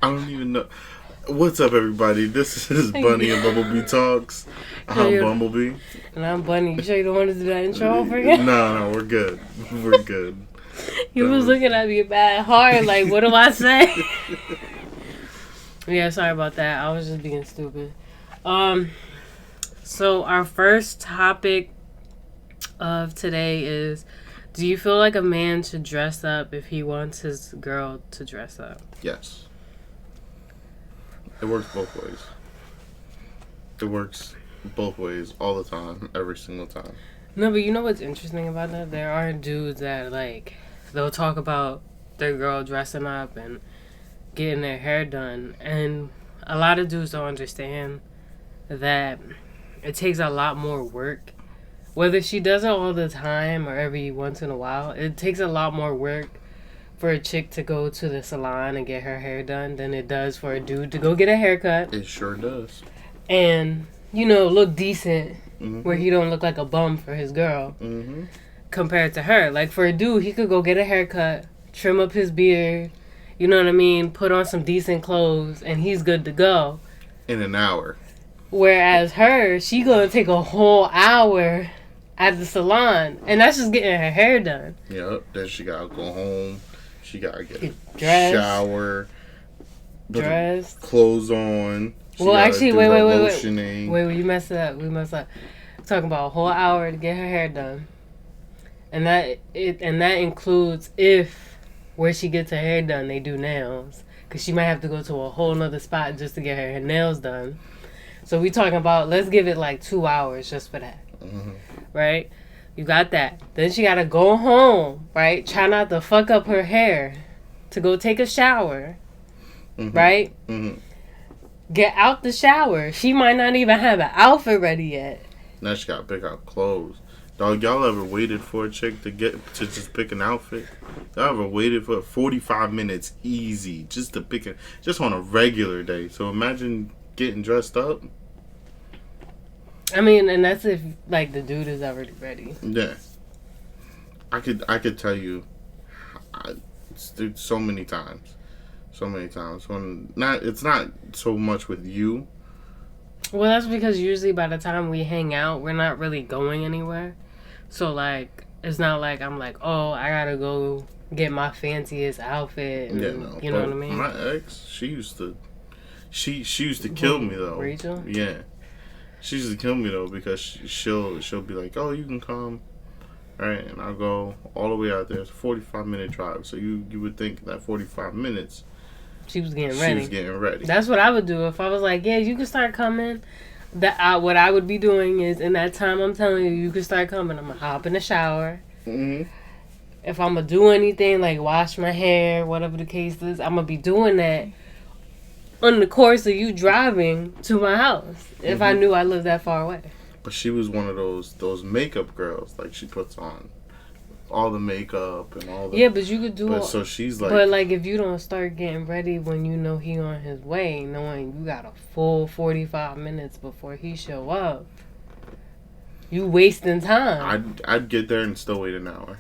I don't even know. What's up, everybody? This is Bunny and Bumblebee Talks. I'm Bumblebee. And I'm Bunny. You sure you don't want to do that intro over again? No, we're good. We're good. You was looking at me bad hard, like, what do I say? Yeah, sorry about that. I was just being stupid. So our first topic of today is, do you feel like a man should dress up if he wants his girl to dress up? Yes. It works both ways. It works both ways all the time, every single time. No, but you know what's interesting about that? There are dudes that, like, they'll talk about their girl dressing up and getting their hair done. And a lot of dudes don't understand that it takes a lot more work. Whether she does it all the time or every once in a while, it takes a lot more work for a chick to go to the salon and get her hair done than it does for a dude to go get a haircut. It sure does. And, you know, look decent where he don't look like a bum for his girl compared to her. Like, for a dude, he could go get a haircut, trim up his beard, you know what I mean, put on some decent clothes, and he's good to go. In an hour. Whereas her, she gonna take a whole hour at the salon, and that's just getting her hair done. Yep. Then she gotta go home. She gotta get dressed, shower, dressed, clothes on. Well, actually, wait, you messed it up. We messed up. Talking about a whole hour to get her hair done, and that includes if where she gets her hair done they do nails, because she might have to go to a whole nother spot just to get her nails done. So we talking about, let's give it like 2 hours just for that, right? You got that. Then she gotta go home, right? Try not to fuck up her hair to go take a shower, right? Get out the shower. She might not even have an outfit ready yet. Now she gotta pick out clothes. Dog, y'all ever waited for a chick to just pick an outfit? Y'all ever waited for 45 minutes easy just to pick it, just on a regular day? So imagine getting dressed up. I mean, and that's if, like, the dude is already ready. Yeah. I could tell you so many times. So many times. It's not so much with you. Well, that's because usually by the time we hang out, we're not really going anywhere. So, like, it's not like I'm like, oh, I gotta go get my fanciest outfit. And, you know what I mean? My ex, she used to kill me, though. Rachel? Yeah. She used to kill me, though, because she'll be like, oh, you can come, right? And I'll go all the way out there. It's a 45-minute drive. So you would think that 45 minutes, she was getting ready. That's what I would do. If I was like, yeah, you can start coming. What I would be doing is, in that time I'm telling you can start coming, I'm going to hop in the shower. If I'm going to do anything, like wash my hair, whatever the case is, I'm going to be doing that on the course of you driving to my house, if I knew I lived that far away. But she was one of those makeup girls. Like, she puts on all the makeup and all the... Yeah, but you could do it. So she's like... But, like, if you don't start getting ready when you know he on his way, knowing you got a full 45 minutes before he show up, you wasting time. I'd get there and still wait an hour.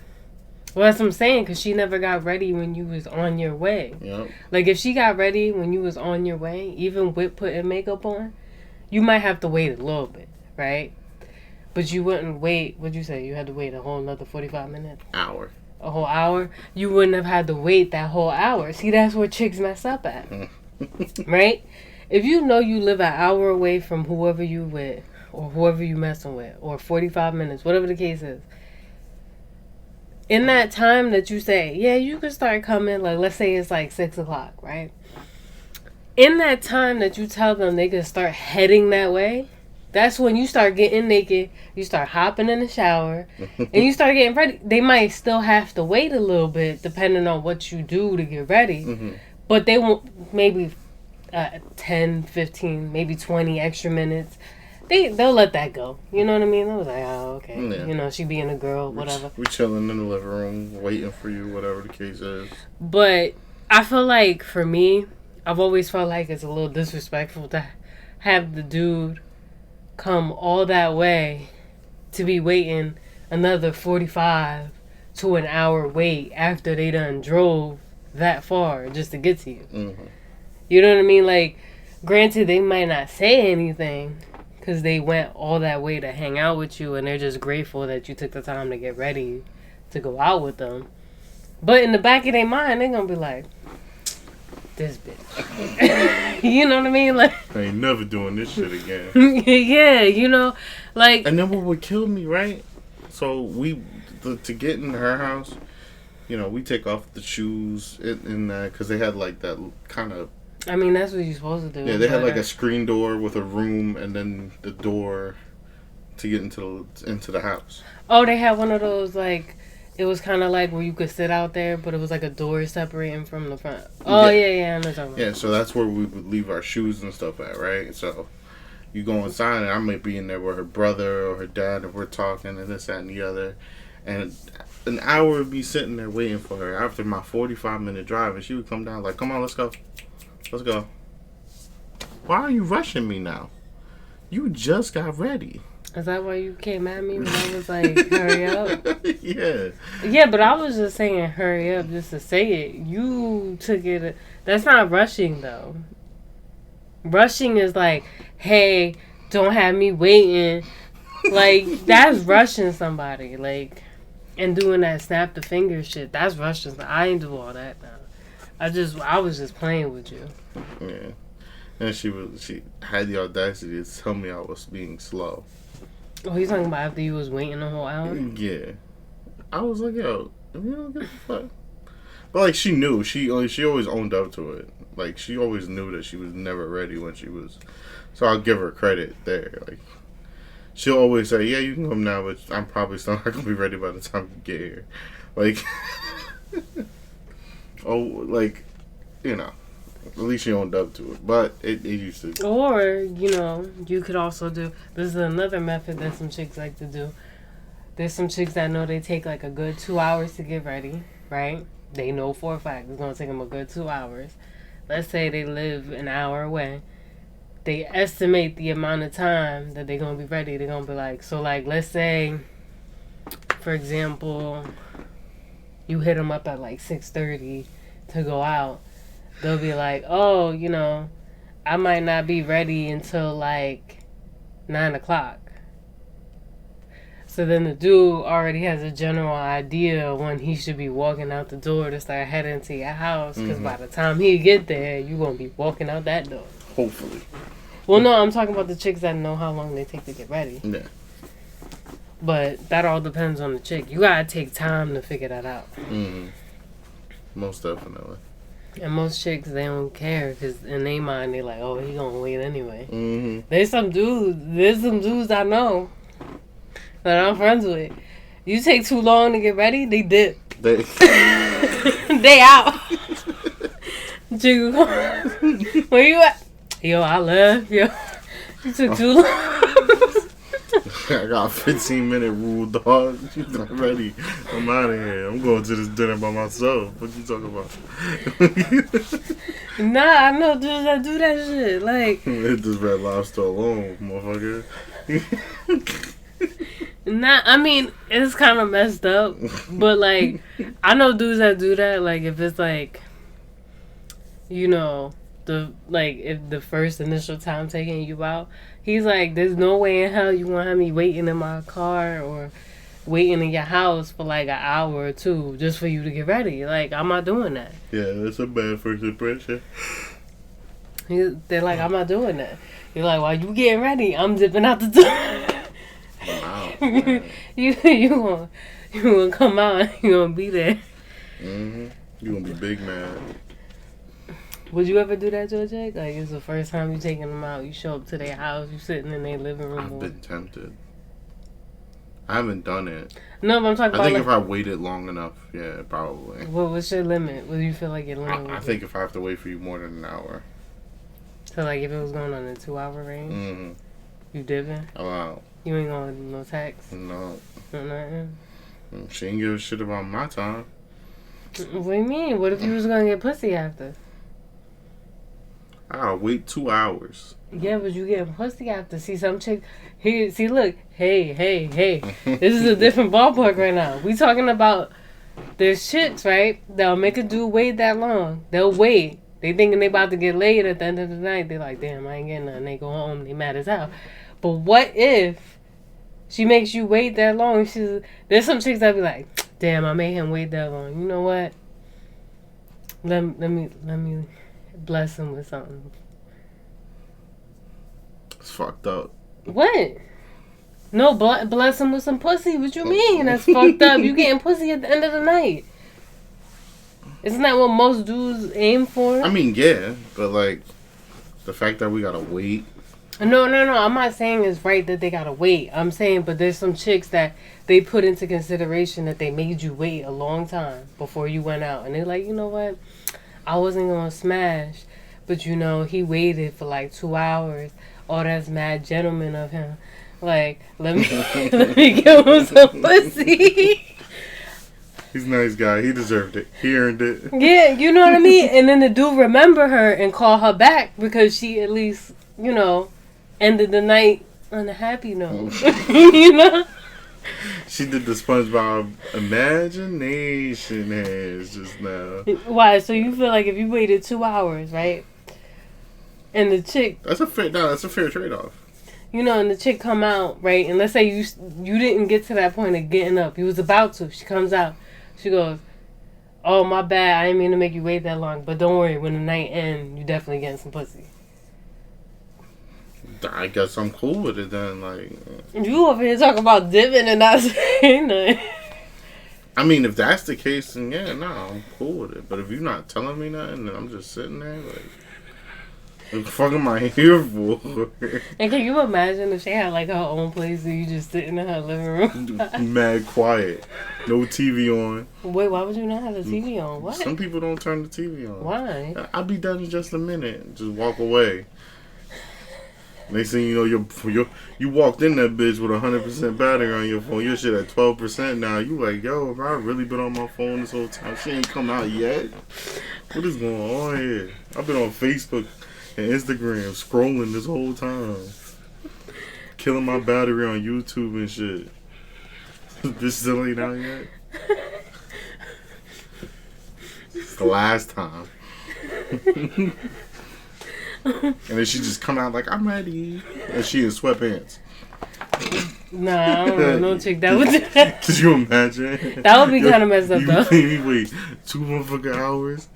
Well, that's what I'm saying, because she never got ready when you was on your way. Yep. Like, if she got ready when you was on your way, even with putting makeup on, you might have to wait a little bit, right? But you wouldn't wait, what'd you say? You had to wait a whole another 45 minutes? Hour. A whole hour? You wouldn't have had to wait that whole hour. See, that's where chicks mess up at. Right? If you know you live an hour away from whoever you with, or whoever you messing with, or 45 minutes, whatever the case is, in that time that you say, yeah, you can start coming, like, let's say it's like 6 o'clock, right? In that time that you tell them they can start heading that way, that's when you start getting naked, you start hopping in the shower, and you start getting ready. They might still have to wait a little bit, depending on what you do to get ready, but they won't, maybe 10, 15, maybe 20 extra minutes. They'll let that go. You know what I mean? I was like, oh, okay. Yeah. You know, she being a girl, whatever. We chilling in the living room, waiting for you, whatever the case is. But I feel like, for me, I've always felt like it's a little disrespectful to have the dude come all that way to be waiting another 45 to an hour wait after they done drove that far just to get to you. You know what I mean? Like, granted, they might not say anything because they went all that way to hang out with you, and they're just grateful that you took the time to get ready to go out with them. But in the back of their mind, they're gonna be like, this bitch. You know what I mean? Like, I ain't never doing this shit again. yeah, you know, like. And then what would kill me, right? So to get in her house, you know, we take off the shoes in that because they had like that kind of. I mean, that's what you're supposed to do. Yeah, they had like a screen door with a room and then the door to get into the house. Oh, they had one of those like. It was kind of like where you could sit out there, but it was like a door separating from the front. Oh, yeah, I know what you're talking about. Yeah, so that's where we would leave our shoes and stuff at, right? So you go inside, and I might be in there with her brother or her dad, and we're talking, and this, that, and the other. And an hour of me sitting there waiting for her after my 45-minute drive, and she would come down like, come on, let's go. Let's go. Why are you rushing me now? You just got ready. Is that why you came at me when I was like, hurry up? Yeah. Yeah, but I was just saying hurry up just to say it. You took it. That's not rushing, though. Rushing is like, hey, don't have me waiting. Like, that's rushing somebody. Like, and doing that snap the finger shit. That's rushing. I ain't do all that now. I was just playing with you. Yeah. And she had the audacity to tell me I was being slow. Oh, he's talking about after you was waiting the whole hour? Yeah. I was like, yo, you don't give a fuck. But, like, she knew. She always owned up to it. Like, she always knew that she was never ready when she was. So I'll give her credit there. Like, she'll always say, yeah, you can come now, but I'm probably still not going to be ready by the time you get here. Like, oh, like, you know. At least she owned up to it. But it used to. Or, you know, you could also do. This is another method that some chicks like to do. There's some chicks that know they take like a good 2 hours to get ready, right? They know for a fact it's going to take them a good 2 hours. Let's say they live an hour away. They estimate the amount of time that they're going to be ready. They're going to be like, so like, let's say, for example, you hit them up at like 6:30 to go out. They'll be like, oh, you know, I might not be ready until like 9 o'clock. So then the dude already has a general idea when he should be walking out the door to start heading to your house. Because by the time he get there, you're going to be walking out that door. Hopefully. Well, no, I'm talking about the chicks that know how long they take to get ready. Yeah. But that all depends on the chick. You got to take time to figure that out. Mm-hmm. Most definitely. And most chicks, they don't care because in their mind, they're like, oh, he gonna wait anyway. Mm-hmm. There's some dudes I know that I'm friends with. You take too long to get ready, they dip. They out. Chick, where you at? Yo, I left. Yo, you took too long. I got a 15-minute rule, dog. You're not ready. I'm out of here. I'm going to this dinner by myself. What you talking about? Nah, I know dudes that do that shit. Like, hit this Red Lobster alone, motherfucker. Nah, I mean, it's kind of messed up. But, like, I know dudes that do that. Like, if it's, like, you know, if the first initial time taking you out, he's like, there's no way in hell you want to have me waiting in my car or waiting in your house for like an hour or two just for you to get ready. Like, I'm not doing that. Yeah, that's a bad first impression. They're like, I'm not doing that. You're like, while you getting ready, I'm zipping out the door. Wow. you gonna come out and you gonna be there. Mm-hmm. You gonna be big mad. Would you ever do that to a chick? Like, it's the first time you taking them out, you show up to their house, you sitting in their living room. I've been tempted. I haven't done it. No, but I'm talking about. I think if I waited long enough, yeah, probably. What's your limit? What do you feel like your limit I think if I have to wait for you more than an hour. So, like, if it was going on a 2-hour range, you dipping? Oh, wow. You ain't gonna do no text? No. No nothing? She ain't give a shit about my time. What do you mean? What if you was gonna get pussy after? I'll wait 2 hours. Yeah, but you getting pussy after. See, some chick. See, look. Hey. This is a different ballpark right now. We talking about there's chicks, right? They'll make a dude wait that long. They'll wait. They thinking they about to get laid at the end of the night. They like, damn, I ain't getting nothing. They go home. They mad as hell. But what if she makes you wait that long? There's some chicks that be like, damn, I made him wait that long. You know what? Let me bless him with something. It's fucked up. What? No, bless him with some pussy. What you mean? That's fucked up. You getting pussy at the end of the night. Isn't that what most dudes aim for? I mean, yeah, but like the fact that we gotta wait. No. I'm not saying it's right that they gotta wait. I'm saying, but there's some chicks that they put into consideration that they made you wait a long time before you went out, and they're like, you know what? I wasn't gonna smash, but you know he waited for like 2 hours. Oh, that's mad gentleman of him. Like, let me give him some pussy. He's a nice guy. He deserved it. He earned it. Yeah, you know what I mean? And then the dude remember her and call her back because she at least, you know, ended the night on a happy note. You know? She did the SpongeBob imagination hands just now. Why? So you feel like if you waited 2 hours, right? And the chick... That's a fair trade-off. You know, and the chick come out, right? And let's say you didn't get to that point of getting up. You was about to. She comes out. She goes, oh, my bad. I didn't mean to make you wait that long. But don't worry. When the night ends, you definitely getting some pussy. I guess I'm cool with it then. Like, you over here talking about dipping and not saying nothing. I mean, if that's the case, then yeah, no, I'm cool with it. But if you're not telling me nothing, then I'm just sitting there like... What the fuck am I here for? And can you imagine if she had like her own place and you just sitting in her living room? Mad quiet. No TV on. Wait, why would you not have the TV on? What? Some people don't turn the TV on. Why? I'll be done in just a minute. Just walk away. Next thing you know, you walked in that bitch with 100% battery on your phone. Your shit at 12% now. You like, yo, have I really been on my phone this whole time? She ain't come out yet. What is going on here? I've been on Facebook and Instagram scrolling this whole time. Killing my battery on YouTube and shit. This still ain't out yet? It's the last time. And then she just come out like, I'm ready. And she in sweatpants. Nah, I don't know. No chick that would do that. Could you imagine? That would be kind of messed up, though. You wait 2 motherfucking hours?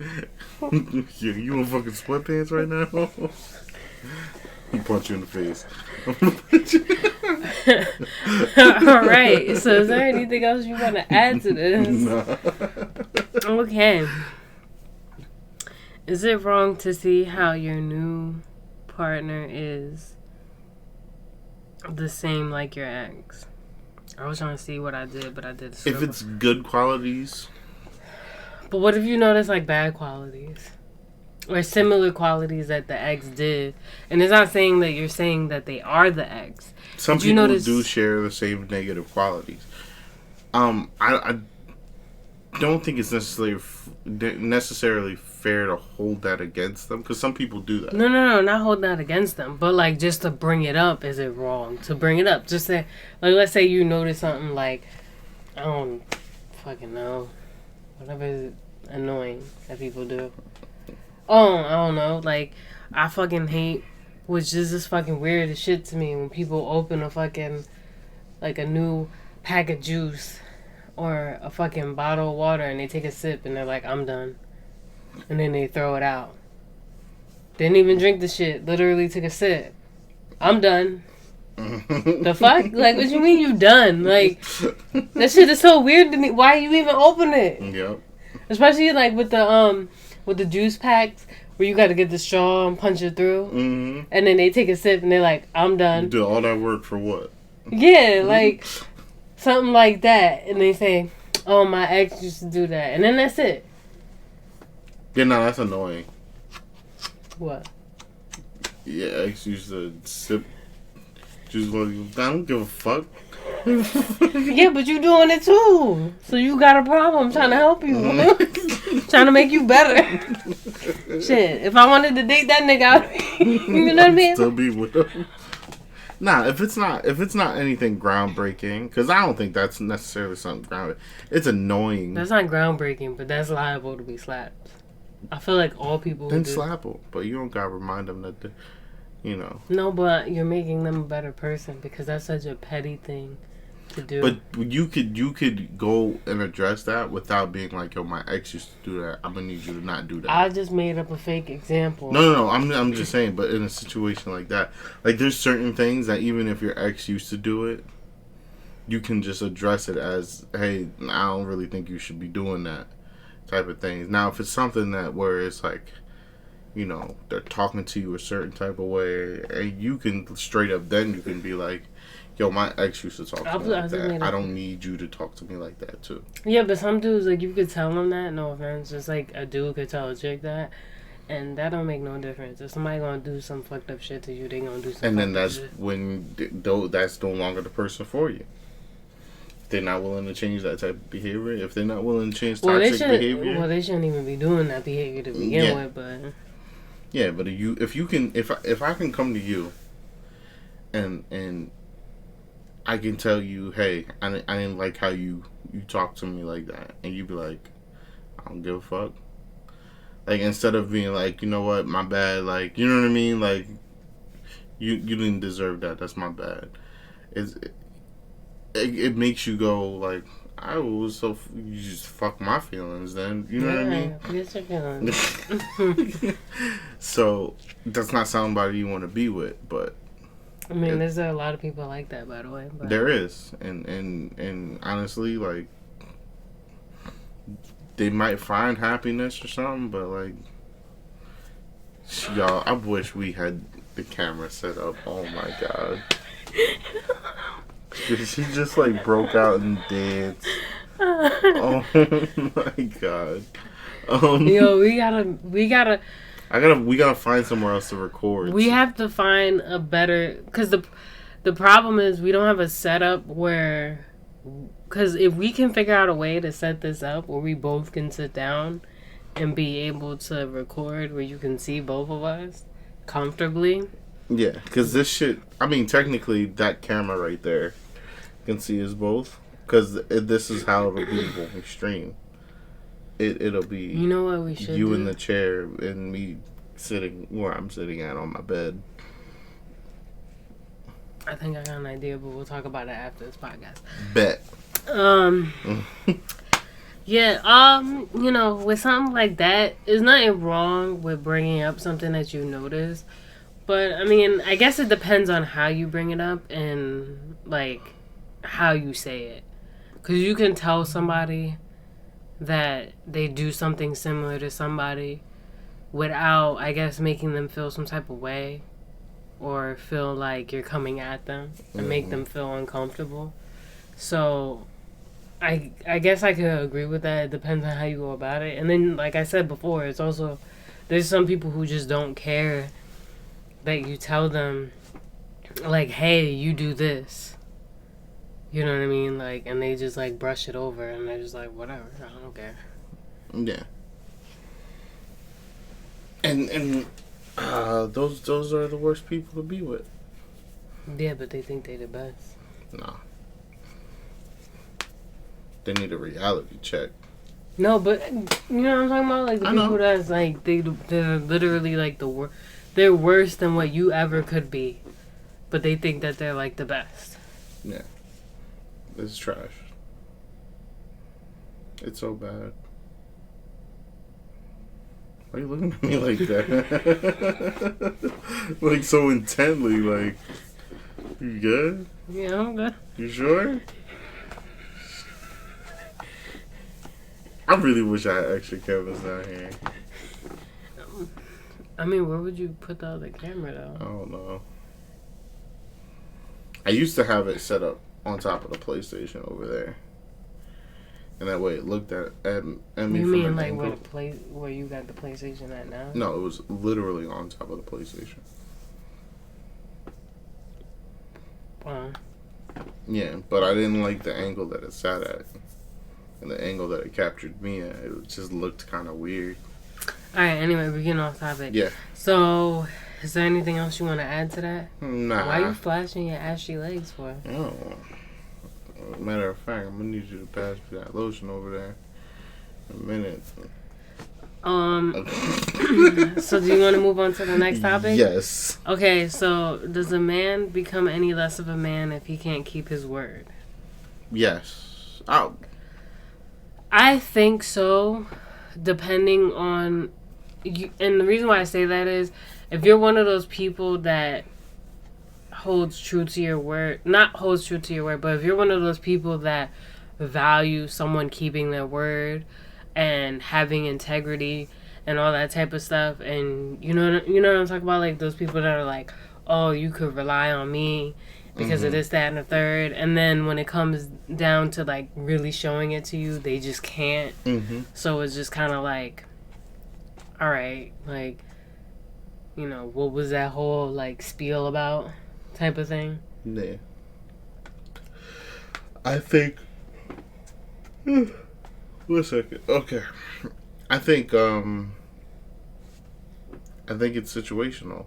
You in fucking sweatpants right now? He punch you in the face. Alright, so is there anything else you want to add to this? Nah. Okay. Is it wrong to see how your new partner is the same like your ex? I was trying to see what I did, but I did a scribble. If it's good qualities. But what if you notice like bad qualities? Or similar qualities that the ex did? And it's not saying that you're saying that they are the ex. Some people do share the same negative qualities. I don't think it's necessarily fair to hold that against them, because some people do that. No, not hold that against them, but like just to bring it up. Is it wrong to bring it up? Just say, like, let's say you notice something like, I don't fucking know, whatever is annoying that people do. Oh, I don't know, like, I fucking hate, which is just fucking weird as shit to me, when people open a fucking, like, a new pack of juice or a fucking bottle of water and they take a sip and they're like, I'm done. And then they throw it out. Didn't even drink the shit. Literally took a sip. I'm done. The fuck? Like, what you mean you done? Like, that shit is so weird to me. Why you even open it? Yep. Especially like with the juice packs where you got to get the straw and punch it through. Mm-hmm. And then they take a sip and they're like, I'm done. You did all that work for what? Yeah, like something like that. And they say, oh, my ex used to do that. And then that's it. Yeah, no, that's annoying. What? Yeah, ex used to sip juice. I don't give a fuck. Yeah, but you doing it too. So you got a problem. I'm trying to help you. Trying to make you better. Shit, if I wanted to date that nigga, you know what I mean? Still be with him. Nah, if it's not anything groundbreaking, because I don't think that's necessarily something groundbreaking. It's annoying. That's not groundbreaking, but that's liable to be slapped. I feel like all people Then do. slap them, but you don't gotta remind them that, No, but you're making them a better person because that's such a petty thing to do. But you could go and address that without being like, yo, my ex used to do that. I'm gonna need you to not do that. I just made up a fake example. No. I'm just saying. But in a situation like that, like there's certain things that even if your ex used to do it, you can just address it as, hey, I don't really think you should be doing that type of things. Now, if it's something that where it's like, they're talking to you a certain type of way, and you can straight up then you can be like, yo, my ex used to talk to me like that. I don't need you to talk to me like that too. Yeah, but some dudes, like, you could tell them that, no offense, just like a dude could tell a chick that, and that don't make no difference. If somebody gonna do some fucked up shit to you, they gonna do some and then fucked up that's shit. when that's no longer the person for you. If they're not willing to change that type of behavior, if they're not willing to change toxic behavior, well, they shouldn't even be doing that behavior to begin with. But yeah, but if I can come to you, and I can tell you, hey, I didn't like how you talk to me like that, and you be like, I don't give a fuck. Like, instead of being like, you know what, my bad, like, you know what I mean, like, you didn't deserve that. That's my bad. It makes you go like, I was you just fuck my feelings then, you know what I mean? Yes, your feelings. So that's not somebody you want to be with, but I mean, there's a lot of people like that, by the way. But. There is, and honestly, like, they might find happiness or something, but like, y'all, I wish we had the camera set up. Oh my god. She just like broke out and danced. Oh my god. Yo, we gotta. We gotta find somewhere else to record. We have to find a better, because the problem is we don't have a setup where, because if we can figure out a way to set this up where we both can sit down and be able to record where you can see both of us comfortably. Yeah, because this shit, I mean, technically that camera right there can see us both, because this is how it'll be when we stream. It'll be, you know what we should you do? in the chair and me sitting where I'm sitting at on my bed. I think I got an idea, but we'll talk about it after this podcast. Bet. Yeah, with something like that, there's nothing wrong with bringing up something that you notice. But, I mean, I guess it depends on how you bring it up and, like, how you say it. Because you can tell somebody that they do something similar to somebody without, I guess, making them feel some type of way or feel like you're coming at them and make them feel uncomfortable. So I guess I could agree with that. It depends on how you go about it. And then, like I said before, it's also, there's some people who just don't care that you tell them, like, hey, you do this. You know what I mean? Like, and they just, like, brush it over, and they're just like, whatever, I don't care. Yeah. And those are the worst people to be with. Yeah, but they think they the best. Nah. They need a reality check. No, but, you know what I'm talking about? Like, the people that's, like, they're literally, like, they're worse than what you ever could be. But they think that they're, like, the best. Yeah. It's trash. It's so bad. Why are you looking at me like that? Like, so intently, like, you good? Yeah, I'm good. You sure? I really wish I had extra cameras down here. I mean, where would you put the other camera, though? I don't know. I used to have it set up on top of the PlayStation over there, and that way it looked at me. You from mean an like angle. where you got the PlayStation at now? No, it was literally on top of the PlayStation. Wow. Yeah, but I didn't like the angle that it sat at, and the angle that it captured me at. It just looked kind of weird. All right. Anyway, we're getting off topic. Yeah. So, is there anything else you want to add to that? Nah. Why are you flashing your ashy legs for? Oh. Matter of fact, I'm gonna need you to pass me that lotion over there in a minute. So do you want to move on to the next topic? Yes. Okay, so does a man become any less of a man if he can't keep his word? Yes. I think so, depending on you. And the reason why I say that is if you're one of those people that holds true to your word, not holds true to your word, but if you're one of those people that value someone keeping their word and having integrity and all that type of stuff, and you know what I'm talking about, like those people that are like, oh, you could rely on me because of this, that, and the third, and then when it comes down to like really showing it to you, they just can't. So it's just kind of like, all right, like, what was that whole like spiel about, type of thing. Yeah. I think. 1 second. Okay. I think it's situational.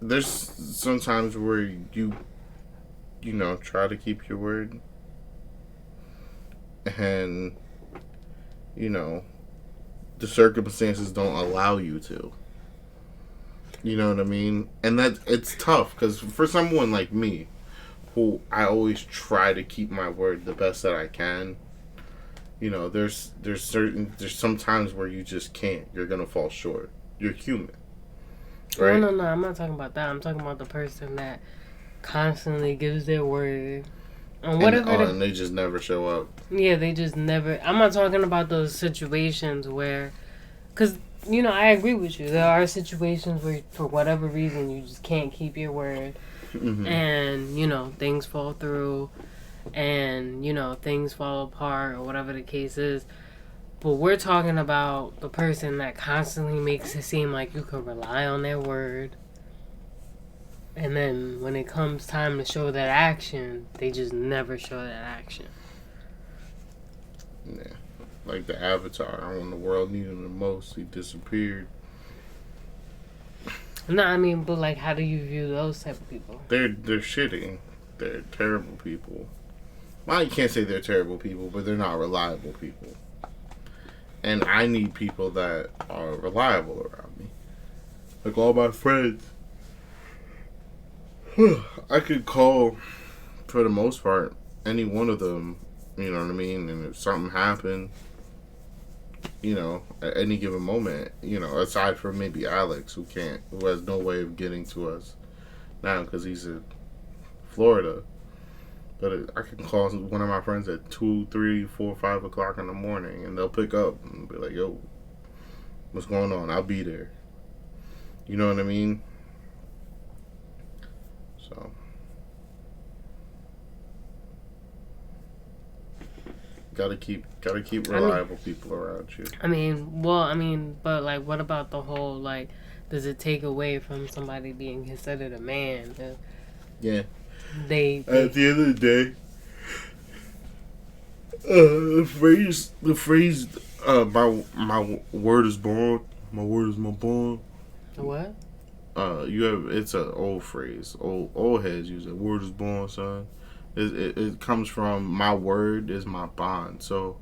There's sometimes where you try to keep your word, and the circumstances don't allow you to. You know what I mean? And that it's tough because for someone like me, who I always try to keep my word the best that I can. There's some times where you just can't. You're gonna fall short. You're human, right? No. I'm not talking about that. I'm talking about the person that constantly gives their word. And and they just never show up. Yeah, they just never. I'm not talking about those situations where, because I agree with you. There are situations where, for whatever reason, you just can't keep your word, and things fall through, and things fall apart or whatever the case is. But we're talking about the person that constantly makes it seem like you can rely on their word. And then when it comes time to show that action, they just never show that action. Yeah. Like the Avatar, when the world needed him the most, he disappeared. No, I mean, but like, how do you view those type of people? They're shitty. They're terrible people. Well, you can't say they're terrible people, but they're not reliable people. And I need people that are reliable around me. Like all my friends. I could call, for the most part, any one of them, you know what I mean? And if something happened, at any given moment, aside from maybe Alex, who has no way of getting to us now because he's in Florida. But I can call one of my friends at 2, 3, 4, 5 o'clock in the morning, and they'll pick up and be like, yo, what's going on? I'll be there. You know what I mean? So, gotta keep reliable people around you. But like, what about the whole, like, does it take away from somebody being considered a man? Yeah. They at the end of the day, the phrase, my word is bond, my word is my bond. What? It's an old phrase. Old heads use it. Word is bond, son. It comes from my word is my bond. So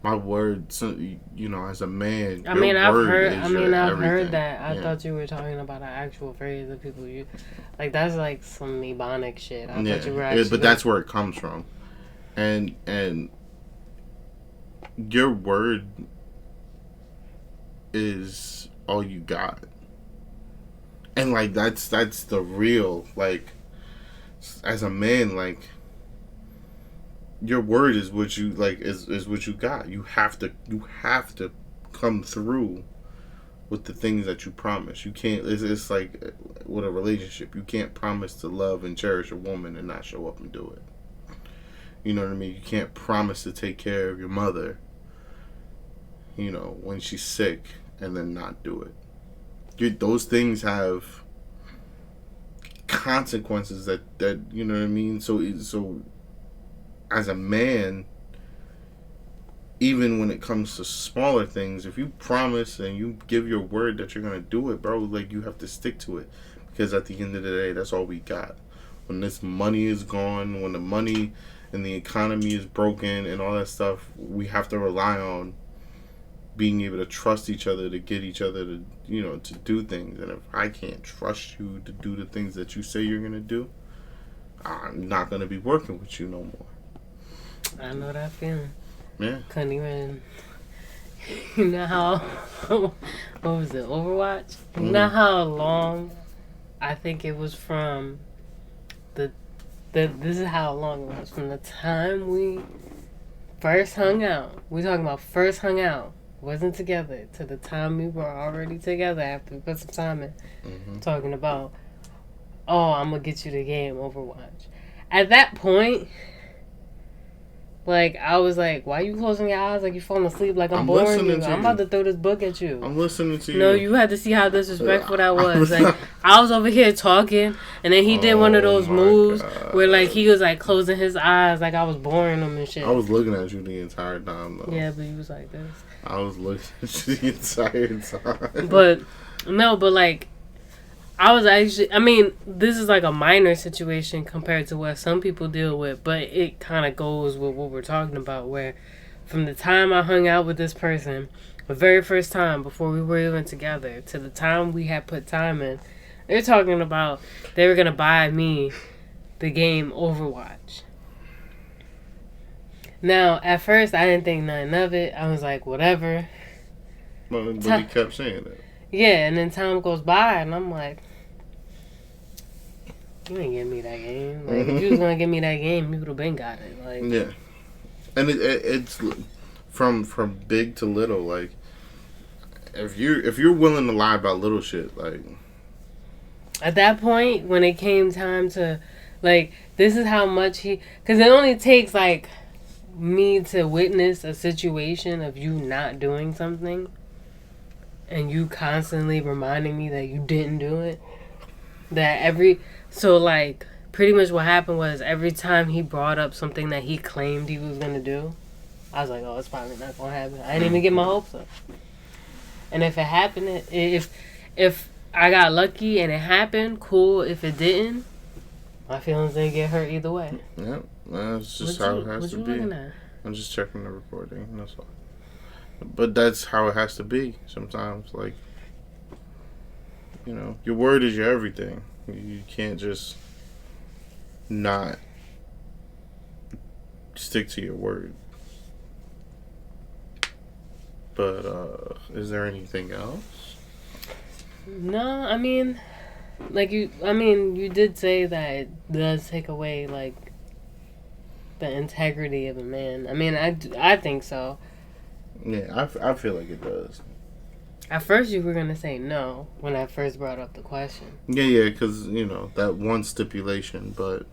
my word, as a man, I've heard that. I Yeah. thought you were talking about an actual phrase that people use. Like, that's like some Ebonic shit. I thought you were actually. But that's where it comes from, and your word is all you got, and like that's the real, like, as a man, like, your word is what you like is what you got. You have to come through with the things that you promise. You can't. It's like with a relationship. You can't promise to love and cherish a woman and not show up and do it. You know what I mean? You can't promise to take care of your mother, when she's sick, and then not do it. Those things have consequences that you know what I mean. So as a man, even when it comes to smaller things, if you promise and you give your word that you're gonna do it, bro, like, you have to stick to it, because at the end of the day, that's all we got. When this money is gone, when the money and the economy is broken and all that stuff, we have to rely on being able to trust each other to get each other to, to do things. And if I can't trust you to do the things that you say you're gonna do, I'm not gonna be working with you no more. I know that feeling. Yeah. Couldn't even. You know how? What was it? Overwatch. You know how long? I think it was from the. This is how long it was from the time we first hung out. We talking about first hung out. Wasn't together to the time we were already together after we put some time in. Talking about, oh, I'm gonna get you the game Overwatch. At that point, like, I was like, why you closing your eyes like you falling asleep like I'm boring you? I'm about to throw this book at you. I'm listening to you. No, you had to see how disrespectful that was. Like, I was over here talking, and then he did one of those moves where, like, he was, like, closing his eyes like I was boring him and shit. I was looking at you the entire time, though. Yeah, but you was like this. I was looking at you the entire time. But, no, but, like, I was actually, I mean, this is like a minor situation compared to what some people deal with, but it kind of goes with what we're talking about, where from the time I hung out with this person, the very first time before we were even together, to the time we had put time in, they're talking about they were going to buy me the game Overwatch. Now, at first, I didn't think nothing of it. I was like, whatever. But he kept saying that. Yeah, and then time goes by, and I'm like, you ain't give me that game. Like, if you was gonna give me that game, you would have been got it. Like, yeah, and it's from big to little. Like, if you're willing to lie about little shit, like, at that point when it came time to, like, this is how much because it only takes like me to witness a situation of you not doing something, and you constantly reminding me that you didn't do it. So, like, pretty much what happened was every time he brought up something that he claimed he was going to do, I was like, oh, it's probably not going to happen. I didn't even get my hopes up. And if it happened, if I got lucky and it happened, cool. If it didn't, my feelings didn't get hurt either way. Yep, that's just how it has to be. Looking at? I'm just checking the recording, that's all. But that's how it has to be sometimes. Like, your word is your everything. You can't just not stick to your word. But is there anything else? No, I mean, you did say that it does take away, like, the integrity of a man. I mean, I think so. Yeah, I feel like it does. At first, you were going to say no when I first brought up the question. Yeah, because, that one stipulation, but,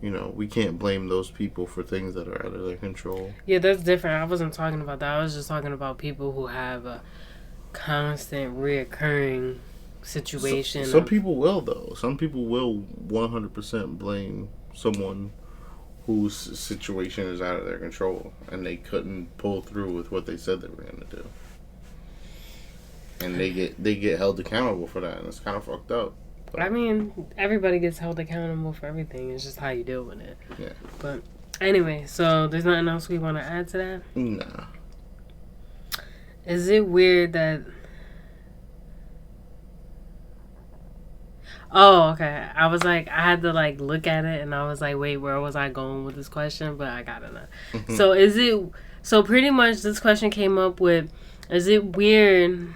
we can't blame those people for things that are out of their control. Yeah, that's different. I wasn't talking about that. I was just talking about people who have a constant, reoccurring situation. Some people will, though. Some people will 100% blame someone whose situation is out of their control, and they couldn't pull through with what they said they were going to do. And they get held accountable for that, and it's kind of fucked up. But, I mean, everybody gets held accountable for everything. It's just how you deal with it. Yeah. But anyway, so there's nothing else we want to add to that? Nah. Is it weird that... Oh, okay. I was like, I had to like look at it, and I was like, wait, where was I going with this question? But I got it now. So pretty much this question came up with, is it weird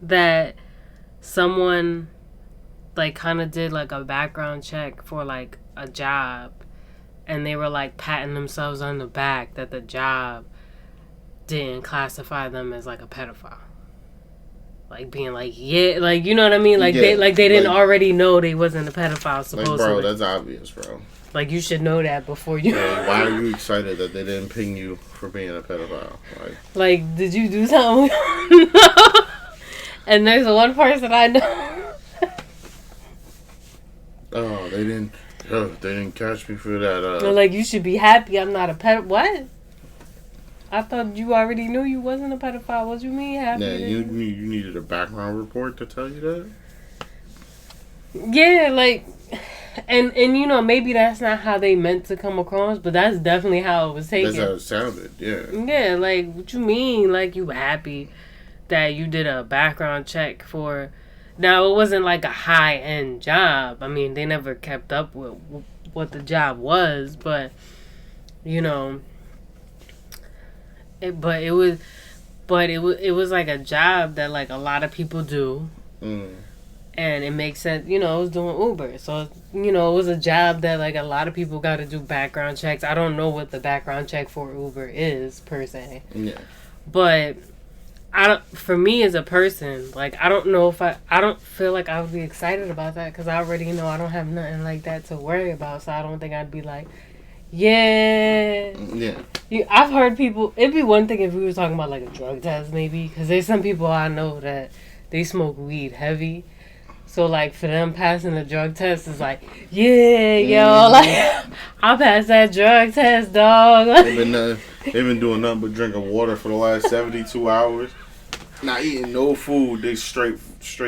that someone like kind of did like a background check for like a job, and they were like patting themselves on the back that the job didn't classify them as like a pedophile? Like being like, yeah, like, you know what I mean? Like, yeah, they didn't already know they wasn't a pedophile, supposedly. Like, bro, that's obvious, bro. Like, you should know that before you... why are you excited that they didn't ping you for being a pedophile? Like, did you do something? And there's one person I know. Oh, they didn't catch me for that. Like, you should be happy I'm not a pedophile. What? I thought you already knew you wasn't a pedophile. What you mean happy? Yeah, you needed a background report to tell you that? Yeah, like, And you know, maybe that's not how they meant to come across, but that's definitely how it was taken. That's how it sounded, yeah. Yeah, like, what you mean? Like, you happy that you did a background check for... Now, it wasn't like a high-end job. I mean, they never kept up with what the job was, but, you know... It was like a job that, like, a lot of people do. And it makes sense, you know, I was doing Uber. So, you know, it was a job that, like, a lot of people got to do background checks. I don't know what the background check for Uber is, per se. Yeah. But, for me as a person, like, I don't know if I don't feel like I would be excited about that because I already know I don't have nothing like that to worry about. So, I don't think I'd be like, yeah. I've heard people, it'd be one thing if we were talking about, like, a drug test, maybe. Because there's some people I know that they smoke weed heavy. So, like, for them, passing the drug test is like, yeah, yo, like, I'll pass that drug test, dog. They've been doing nothing but drinking water for the last 72 hours. Not eating no food. They straight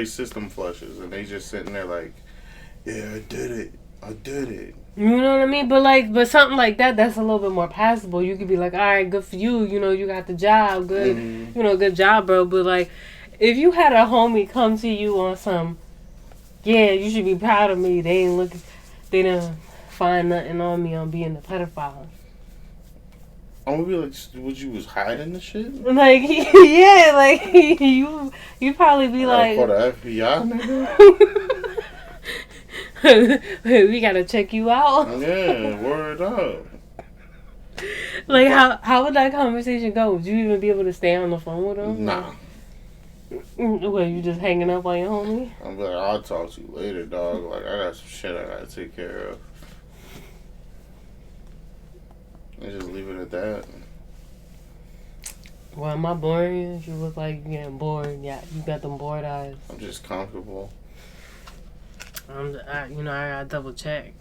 system flushes. And they just sitting there like, yeah, I did it. You know what I mean? But something like that, that's a little bit more passable. You could be like, all right, good for you. You know, you got the job. Good. You know, good job, bro. But, like, if you had a homie come to you on some... Yeah, you should be proud of me. They didn't find nothing on me on being a pedophile. I'm gonna be like, what, you was hiding the shit? Like, yeah, like, you probably be like... Call the FBI, nigga? We gotta check you out. Yeah, word up. Like, how would that conversation go? Would you even be able to stay on the phone with them? Nah. Well, you just hanging up on your homie? I'm like, I'll talk to you later, dog. Like, I got some shit I gotta take care of. And just leave it at that. Well, am I boring you? You look like you're getting bored. Yeah, you got them bored eyes. I'm just comfortable. I gotta double check.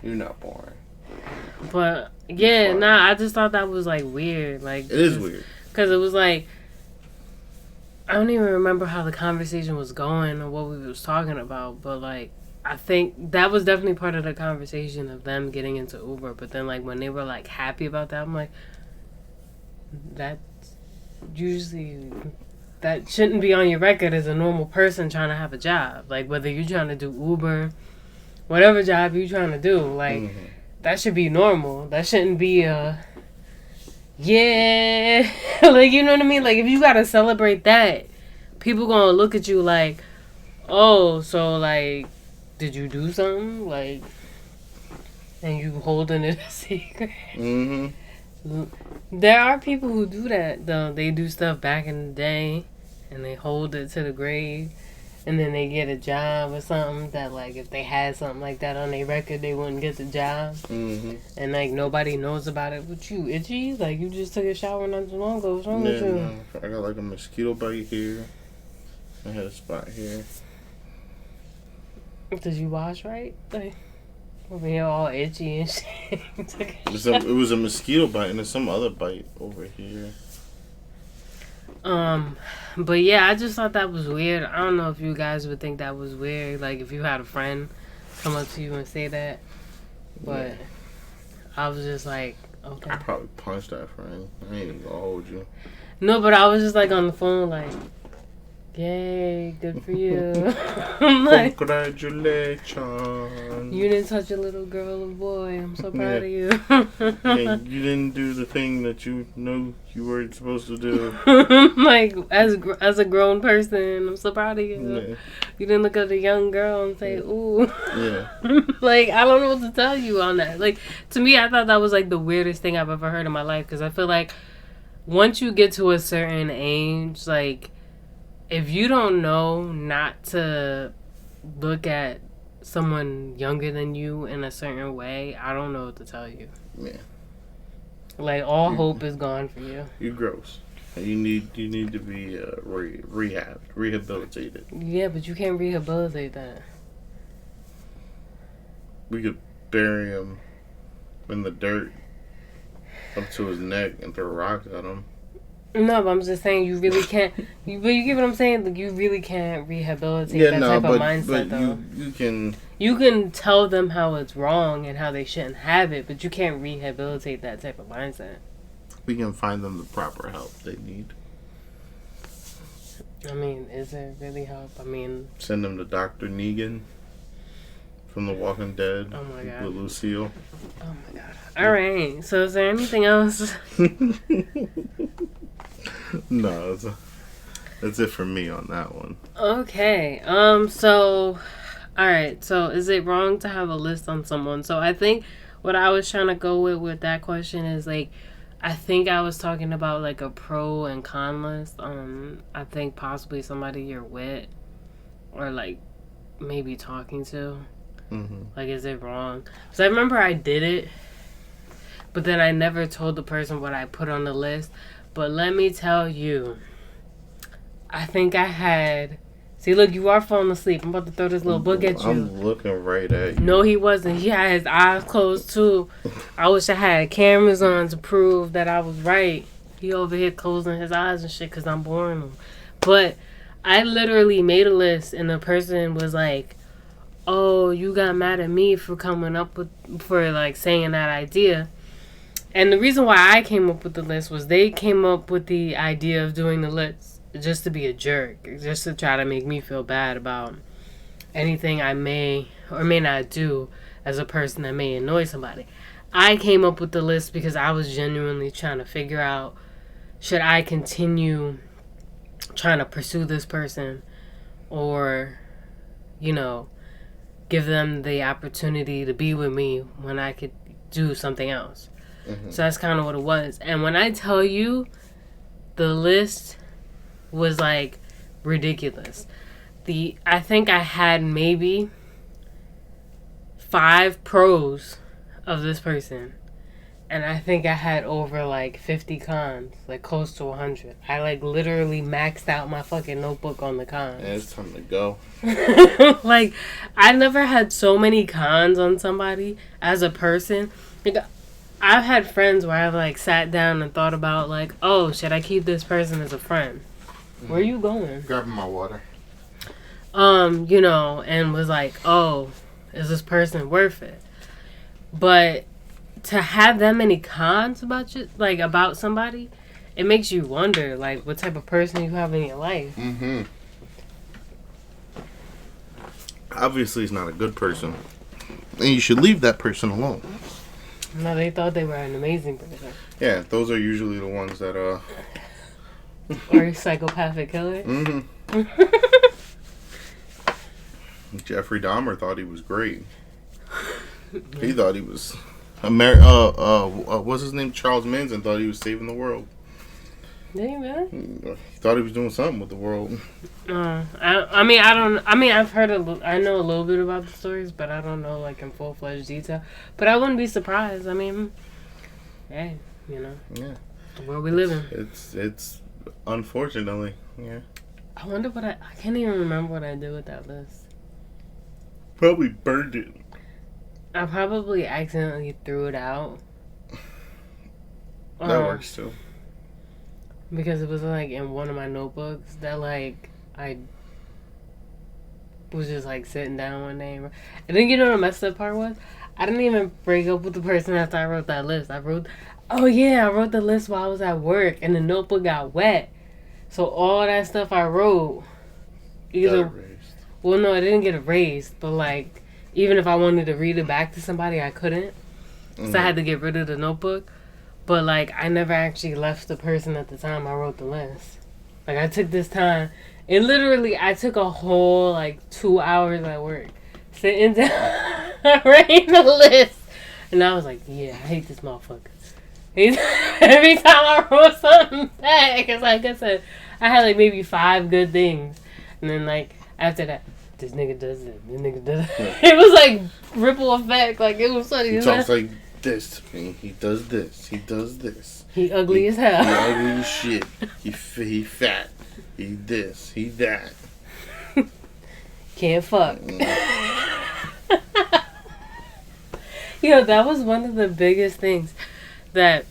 You're not boring. But, yeah, I just thought that was, like, weird. Like, it is weird. Because it was like... I don't even remember how the conversation was going or what we was talking about, but, like, I think that was definitely part of the conversation of them getting into Uber. But then, like, when they were, like, happy about that, I'm like, that's usually... That shouldn't be on your record as a normal person trying to have a job. Like, whether you're trying to do Uber, whatever job you're trying to do, like, that should be normal. That shouldn't be a... Yeah, like, you know what I mean? Like, if you gotta celebrate that, people gonna look at you like, oh, so, like, did you do something? Like, and you holding it a secret. There are people who do that, though. They do stuff back in the day, and they hold it to the grave, and then they get a job or something that, like, if they had something like that on their record, they wouldn't get the job. And, like, nobody knows about it. But you itchy? Like, you just took a shower not too long ago. What's wrong with you? No. I got, like, a mosquito bite here. I had a spot here. Did you wash right? Like, over here all itchy and shit. It was a mosquito bite, and there's some other bite over here. But yeah, I just thought that was weird. I don't know if you guys would think that was weird. Like, if you had a friend come up to you and say that. But I was just like, okay. I probably punched that friend. I ain't even gonna hold you. No, but I was just like on the phone, like, yay, good for you. I'm like, congratulations. You didn't touch a little girl or boy. I'm so proud of you. Yeah, you didn't do the thing that you know you were supposed to do. Like, as a grown person, I'm so proud of you. Yeah. You didn't look at a young girl and say, ooh. Yeah. Like, I don't know what to tell you on that. Like, to me, I thought that was, like, the weirdest thing I've ever heard in my life. Because I feel like once you get to a certain age, like, if you don't know not to look at someone younger than you in a certain way, I don't know what to tell you. Yeah. Like, all hope is gone for you. You're gross. You need to be rehabilitated. Yeah, but you can't rehabilitate that. We could bury him in the dirt up to his neck and throw rocks at him. No, but I'm just saying you really can't. But you get what I'm saying? Like, you really can't rehabilitate that type of mindset, though. You can. You can tell them how it's wrong and how they shouldn't have it, but you can't rehabilitate that type of mindset. We can find them the proper help they need. I mean, is it really help? I mean, send them to Dr. Negan from The Walking Dead. Oh my god. With Lucille. Oh my god. All right. So, is there anything else? No, that's it for me on that one. Okay. So, all right. So, is it wrong to have a list on someone? So, I think what I was trying to go with that question is like, I think I was talking about like a pro and con list. I think possibly somebody you're with, or like maybe talking to. Mm-hmm. Like, is it wrong? So I remember I did it, but then I never told the person what I put on the list. But let me tell you, I think I had. See, look, you are falling asleep. I'm about to throw this little book at you. I'm looking right at you. No, he wasn't. He had his eyes closed, too. I wish I had cameras on to prove that I was right. He over here closing his eyes and shit because I'm boring him. But I literally made a list, and the person was like, oh, you got mad at me for coming up with, for like saying that idea. And the reason why I came up with the list was they came up with the idea of doing the list just to be a jerk, just to try to make me feel bad about anything I may or may not do as a person that may annoy somebody. I came up with the list because I was genuinely trying to figure out, should I continue trying to pursue this person or, you know, give them the opportunity to be with me when I could do something else. Mm-hmm. So that's kind of what it was. And when I tell you, the list was like ridiculous. I think I had maybe 5 pros of this person, and I think I had over like 50 cons, like close to 100. I like literally maxed out my fucking notebook on the cons. Yeah, it's time to go. Like, I never had so many cons on somebody as a person. Like, I've had friends where I've like sat down and thought about like, oh, should I keep this person as a friend? Where are you going? Grabbing my water. You know, and was like, oh, is this person worth it? But to have that many cons about you, like about somebody, it makes you wonder, like, what type of person you have in your life. Mm-hmm. Obviously, he's not a good person, and you should leave that person alone. No, they thought they were an amazing person. Yeah, those are usually the ones that Or psychopathic killer. Mm-hmm. Jeffrey Dahmer thought he was great. He thought he was what's his name? Charles Manson thought he was saving the world. Did he really? He thought he was doing something with the world. I've heard I know a little bit about the stories, but I don't know like in full-fledged detail. But I wouldn't be surprised. I mean, hey, you know. Yeah. Where we living. It's unfortunately, yeah. I wonder what I can't even remember what I did with that list. Probably burned it. I probably accidentally threw it out. That works too. Because it was like in one of my notebooks that like I was just like sitting down one day. And then you know what the messed up part was? I didn't even break up with the person after I wrote that list. I wrote the list while I was at work and the notebook got wet. So all that stuff I wrote either... Well, no, it didn't get erased. But like, even if I wanted to read it back to somebody, I couldn't. Mm-hmm. So I had to get rid of the notebook. But like, I never actually left the person at the time I wrote the list. Like, I took this time. It literally, I took a whole like 2 hours at work. Sitting down, writing the list. And I was like, yeah, I hate this motherfucker. Every time I wrote something back, because like I said, I had like maybe 5 good things. And then like, after that, this nigga does it. This nigga does it. Yeah. It was like ripple effect. Like, it was funny. He talks like this to me. He does this. He does this. He ugly as hell. He ugly as shit. He fat. He this. He that. Can't fuck. Yo, that was one of the biggest things that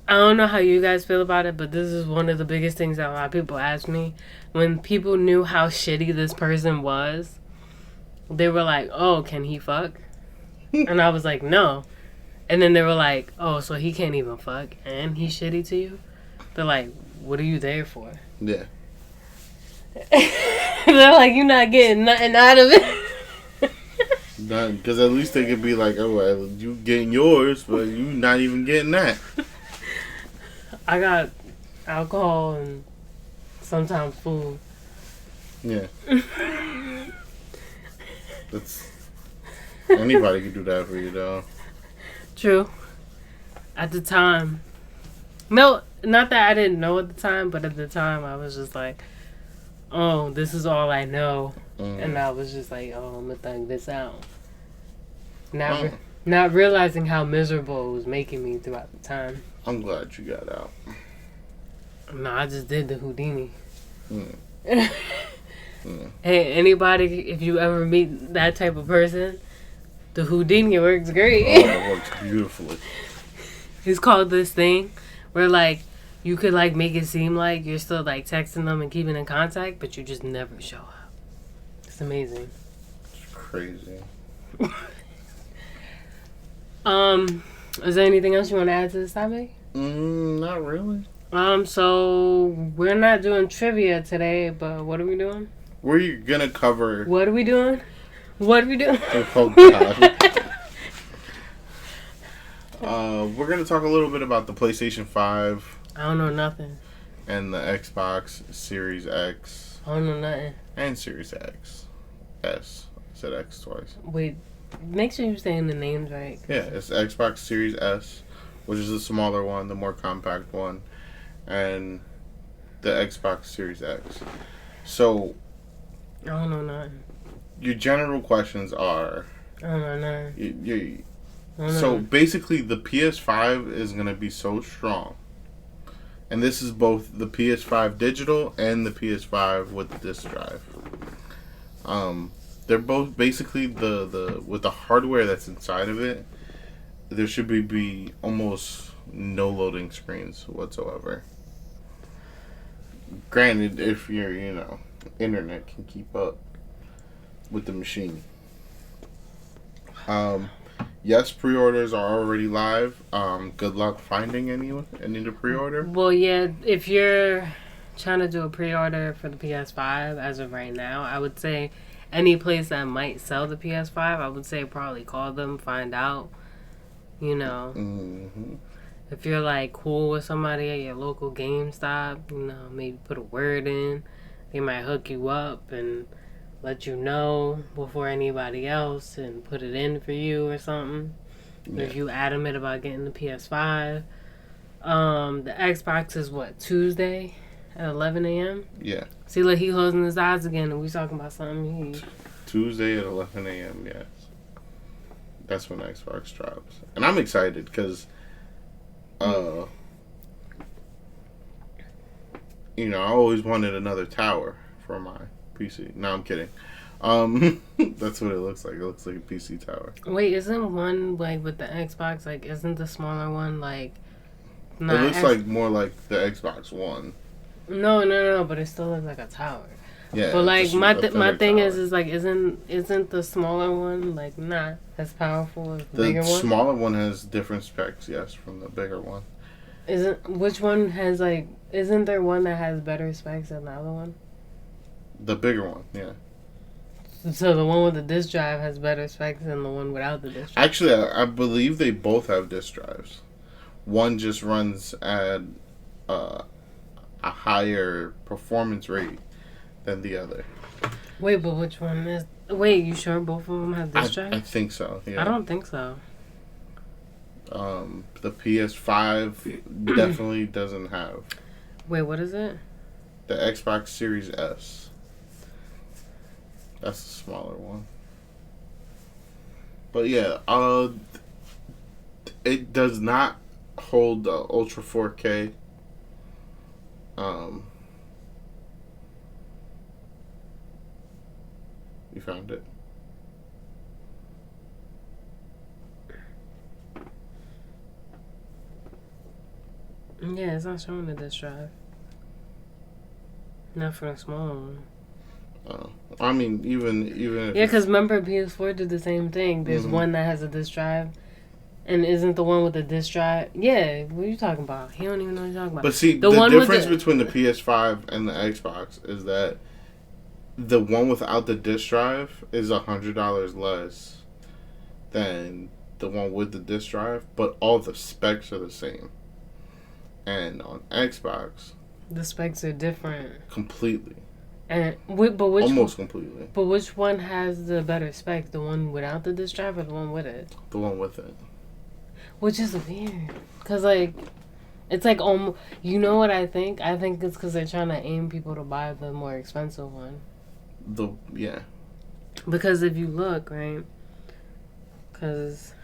I don't know how you guys feel about it, but this is one of the biggest things that a lot of people ask me. When people knew how shitty this person was, they were like, "Oh, can he fuck?" And I was like, "No." And then they were like, "Oh, so he can't even fuck and he's shitty to you?" They're like, "What are you there for?" Yeah. They're like, "You're not getting nothing out of it." Because at least they could be like, oh, well, you getting yours, but you not even getting that. I got alcohol and sometimes food. Yeah. That's anybody could do that for you, though. True. At the time. No, not that I didn't know at the time, but at the time I was just like, oh, this is all I know. And I was just like, oh, I'm going to thug this out. Not realizing how miserable it was making me throughout the time. I'm glad you got out. No, I just did the Houdini. Mm. Hey, anybody, if you ever meet that type of person, the Houdini works great. Oh, it works beautifully. It's called this thing where, like, you could, like, make it seem like you're still, like, texting them and keeping in contact, but you just never show up. It's amazing. It's crazy. Is there anything else you want to add to this topic? Not really. So we're not doing trivia today, but what are we doing? We're gonna cover. What are we doing? What are we doing? Oh God. We're gonna talk a little bit about the PlayStation 5. I don't know nothing. And the Xbox Series X. I don't know nothing. And Series X. S. I said X twice. Wait, make sure you're saying the names right. Yeah, it's Xbox Series S, which is the smaller one, the more compact one, and the Xbox Series X. So, I don't know nothing. Your general questions are. I don't know nothing. So basically, the PS5 is gonna be so strong, and this is both the PS5 digital and the PS5 with the disc drive. They're both basically the with the hardware that's inside of it. There should be almost no loading screens whatsoever. Granted, if your internet can keep up with the machine. Yes, pre-orders are already live. Good luck finding any to pre-order. Well, yeah, if you're trying to do a pre-order for the PS5 as of right now, I would say any place that might sell the PS5, I would say probably call them, find out. Mm-hmm. If you're like cool with somebody at your local GameStop, maybe put a word in. They might hook you up and let you know before anybody else and put it in for you or something. Yeah. If you adamant about getting the PS5. The Xbox is what, Tuesday at 11 a.m.? Yeah. See, look, he closing his eyes again and we talking about something. Tuesday at 11 a.m., yes. That's when Xbox drops. And I'm excited because, I always wanted another tower for my PC. No, I'm kidding. That's what it looks like. It looks like a PC tower. Wait, isn't one like with the Xbox? Like, isn't the smaller one like? It looks like more like the Xbox One. No, but it still looks like a tower. Yeah. But like my thing is like isn't the smaller one like not as powerful as the bigger one? The smaller one has different specs, yes, from the bigger one. Which one has like? Isn't there one that has better specs than the other one? The bigger one, yeah. So the one with the disc drive has better specs than the one without the disc drive? Actually, I believe they both have disc drives. One just runs at a higher performance rate than the other. Wait, but which one is... Wait, you sure both of them have disc drive? I think so, yeah. I don't think so. The PS5 definitely doesn't have. Wait, what is it? The Xbox Series S. That's the smaller one. But yeah, it does not hold the Ultra 4K. You found it? Yeah, it's not showing the disk drive. Not for the small one. I mean, even if Yeah, because remember PS4 did the same thing. There's one that has a disk drive, and isn't the one with the disk drive? Yeah, what are you talking about? He don't even know what you're talking about. But see, the one difference between the PS5 and the Xbox is that the one without the disk drive is $100 less than the one with the disk drive, but all the specs are the same. And on Xbox, the specs are different completely. And but which almost completely. But which one has the better specs? The one without the disk drive or the one with it? The one with it. Which is weird, cause like, it's like you know what I think? I think it's cause they're trying to aim people to buy the more expensive one. Yeah. Because if you look right, cause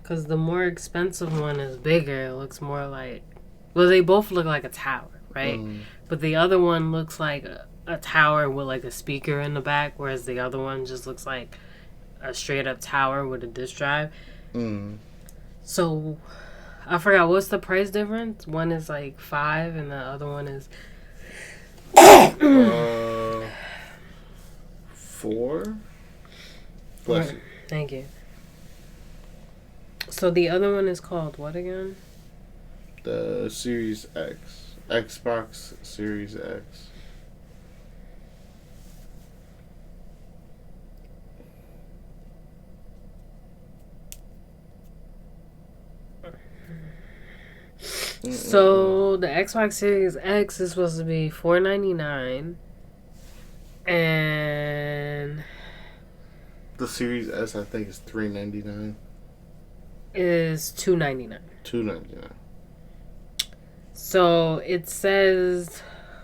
the more expensive one is bigger. It looks more like, well, they both look like a tower, right? But the other one looks like a tower with like a speaker in the back, whereas the other one just looks like a straight up tower with a disk drive. So I forgot what's the price difference. One is like $5 and the other one is $4. Bless you. Thank you. So the other one is called what again? The Series X. Xbox Series X. So the Xbox Series X is supposed to be $499, and the Series S I think is $399. Is $299. $299. So it says,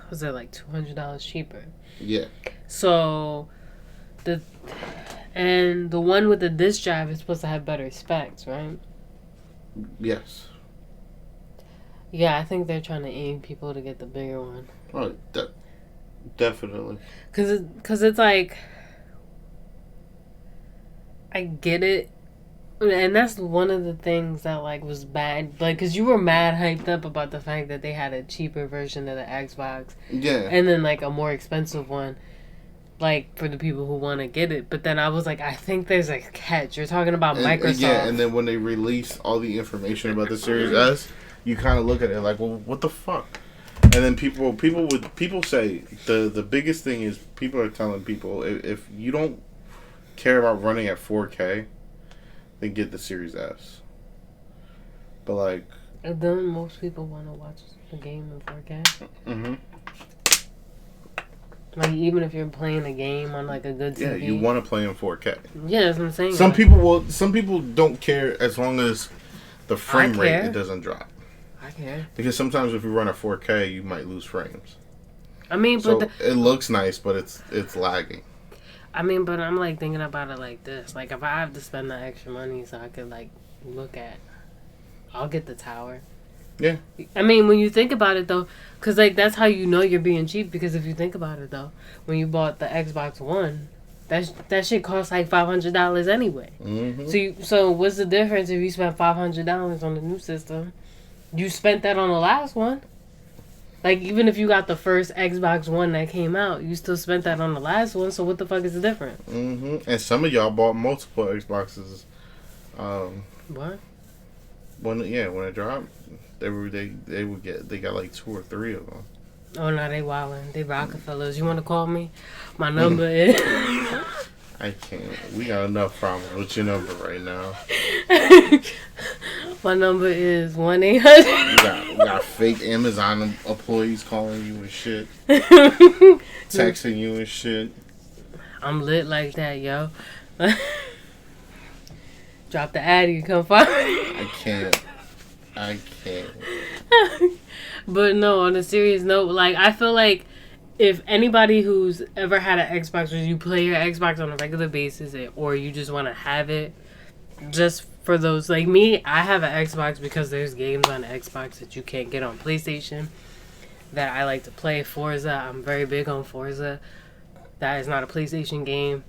was it like $200 cheaper? Yeah. So the one with the disk drive is supposed to have better specs, right? Yes. Yeah, I think they're trying to aim people to get the bigger one. Oh, definitely. Cause it's like, I get it, and that's one of the things that like was bad. Like, cause you were mad hyped up about the fact that they had a cheaper version of the Xbox. Yeah. And then like a more expensive one, like for the people who want to get it. But then I was like, I think there's a catch. You're talking about Microsoft. Yeah, and then when they release all the information about the Series S, you kind of look at it like, well, what the fuck? And then people say the biggest thing is people are telling people if you don't care about running at 4K, then get the Series S. But like, and then most people want to watch the game in 4K. Like even if you're playing a game on like a good TV. Yeah, you want to play in 4K. Yeah, that's what I'm saying. Some people don't care as long as the frame rate it doesn't drop. I care. Because sometimes if you run at 4K, you might lose frames. I mean, so it looks nice, but it's lagging. I mean, but I'm like thinking about it like this. Like if I have to spend the extra money so I could like look at, I'll get the tower. Yeah. I mean, when you think about it though, because like that's how you know you're being cheap. Because if you think about it though, when you bought the Xbox One, that shit cost like $500 anyway. So what's the difference if you spent $500 on the new system? You spent that on the last one. Like, even if you got the first Xbox One that came out, you still spent that on the last one, so what the fuck is the difference? And some of y'all bought multiple Xboxes. What? When it dropped, they got like 2 or 3 of them. Oh, no, they wildin'. They Rockefellers. You want to call me? My number is... I can't. We got enough problems with your number right now. My number is 1-800. We got fake Amazon employees calling you and shit. Texting you and shit. I'm lit like that, yo. Drop the Addy and come find me. I can't. But no, on a serious note, like, I feel like if anybody who's ever had an Xbox, where you play your Xbox on a regular basis, or you just want to have it, just for those like me, I have an Xbox because there's games on Xbox that you can't get on PlayStation that I like to play. Forza, I'm very big on Forza. That is not a PlayStation game,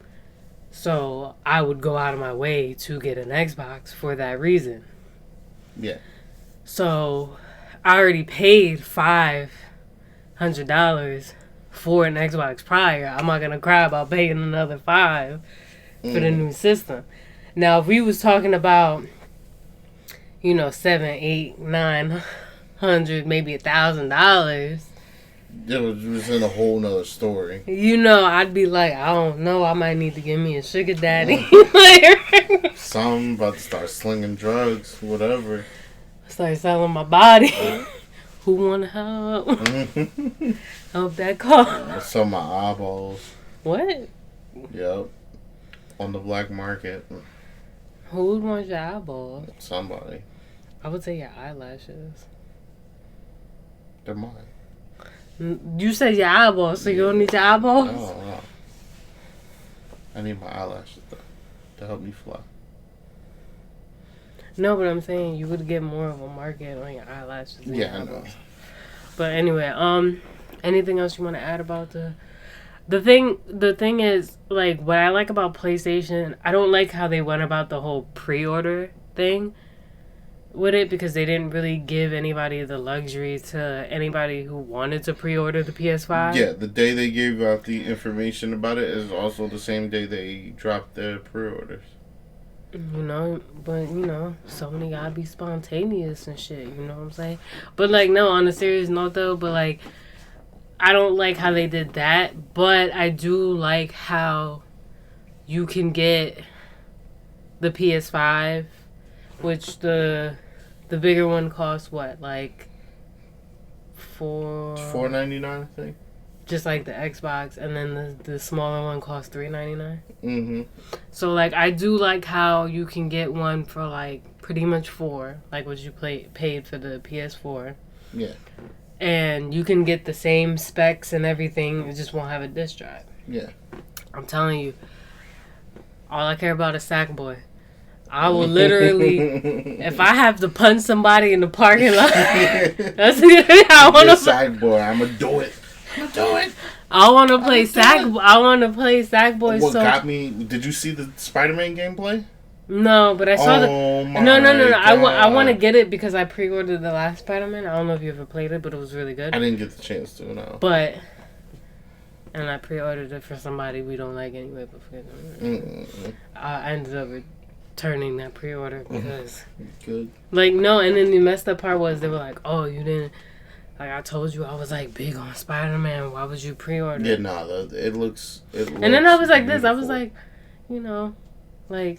so I would go out of my way to get an Xbox for that reason. Yeah. So I already paid $500 for an Xbox prior. I'm not gonna cry about paying another $5 for the new system. Now, if we was talking about, $7, $8, $900, maybe $1,000. It was in a whole nother story. I'd be like, I don't know, I might need to give me a sugar daddy. Some about to start slinging drugs, whatever. Start selling my body. Who wanna help? Help that car. Sell my eyeballs. What? Yep. On the black market. Who would want your eyeballs? Somebody. I would say your eyelashes. They're mine. You said your eyeballs, so you don't need your eyeballs? No. I need my eyelashes though, to help me fly. No, but I'm saying you would get more of a market on your eyelashes than your eyeballs. I know. But anyway, anything else you want to add about the thing? The thing is, like, what I like about PlayStation, I don't like how they went about the whole pre-order thing with it, because they didn't really give anybody the luxury to anybody who wanted to pre-order the PS5. Yeah, the day they gave out the information about it is also the same day they dropped their pre-orders. But Sony gotta be spontaneous and shit, you know what I'm saying? But like, no, on a serious note though, but like, I don't like how they did that, but I do like how you can get the PS5, which the bigger one costs what, like $4.99, I think. Just like the Xbox, and then the smaller one costs $3.99. Mm-hmm. So like, I do like how you can get one for like pretty much $4, like what you paid for the PS4. Yeah. And you can get the same specs and everything. It just won't have a disc drive. Yeah. I'm telling you, all I care about is Sackboy. I will literally, if I have to punch somebody in the parking lot, that's I want to. Sackboy, I'ma do it. I want to play Sackboy. What got me? Did you see the Spider-Man gameplay? No, but I saw No. I want to get it because I pre-ordered the last Spider-Man. I don't know if you ever played it, but it was really good. I didn't get the chance to. No. And I pre-ordered it for somebody we don't like anyway. But I ended up returning that pre-order because good. Like, no, and then the messed up part was they were like, "Oh, you didn't." Like, I told you I was, like, big on Spider-Man. Why would you pre-order? Yeah, no, it looks and then I was like beautiful. this. I was like, like,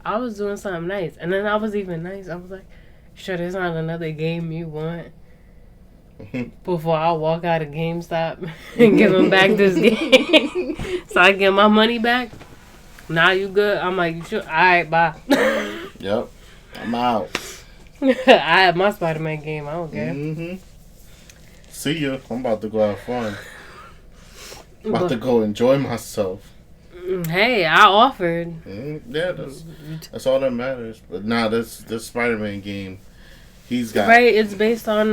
I was doing something nice. And then I was even nice. I was like, sure, there's not another game you want before I walk out of GameStop and give them back this game so I get my money back? Nah, you good? I'm like, you sure? All right, bye. Yep. I'm out. I have my Spider-Man game. I don't care. Mm-hmm. See ya. I'm about to go have fun. I'm about to go enjoy myself. Hey, I offered. Yeah, that's all that matters. But nah, this Spider-Man game, he's got right. It's based on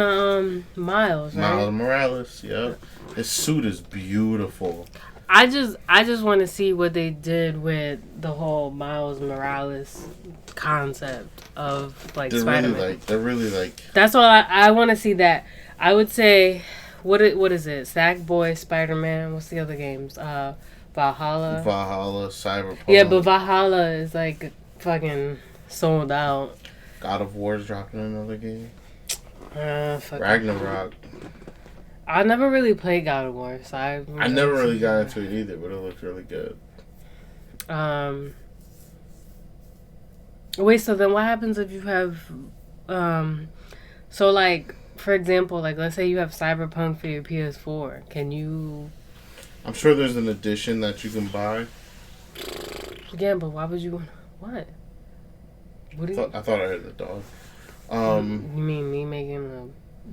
Miles. Right? Miles Morales. Yep. His suit is beautiful. I just want to see what they did with the whole Miles Morales concept of like Spider-Man. They're really like. That's all I want to see. That I would say, what is it? Sackboy, Spider-Man. What's the other games? Valhalla, Cyberpunk. Yeah, but Valhalla is like fucking sold out. God of War's dropping another game. Fuck Ragnarok. I never really played God of War, so I never really got into it either, but it looks really good. Wait, so then what happens if you have, so like, for example, like let's say you have Cyberpunk for your PS4, can you? I'm sure there's an edition that you can buy. Yeah, but why would you? What? What do you? I thought I heard the dog. You mean me making the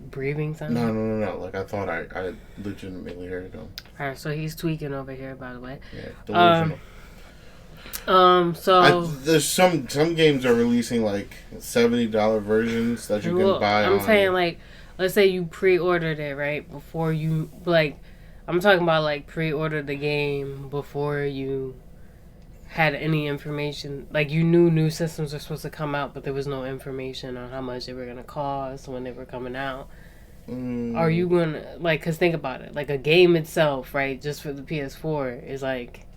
breathing sound? No. Like I thought I legitimately heard him. Alright, so he's tweaking over here, by the way. Yeah, delusional. So there's some games are releasing like $70 versions that you can buy. I'm saying like, let's say you pre-ordered it right before you like. I'm talking about like pre-order the game before you had any information. Like, you knew new systems were supposed to come out, but there was no information on how much they were going to cost when they were coming out. Are you going to, like, because think about it. Like, a game itself, right, just for the PS4 is, like,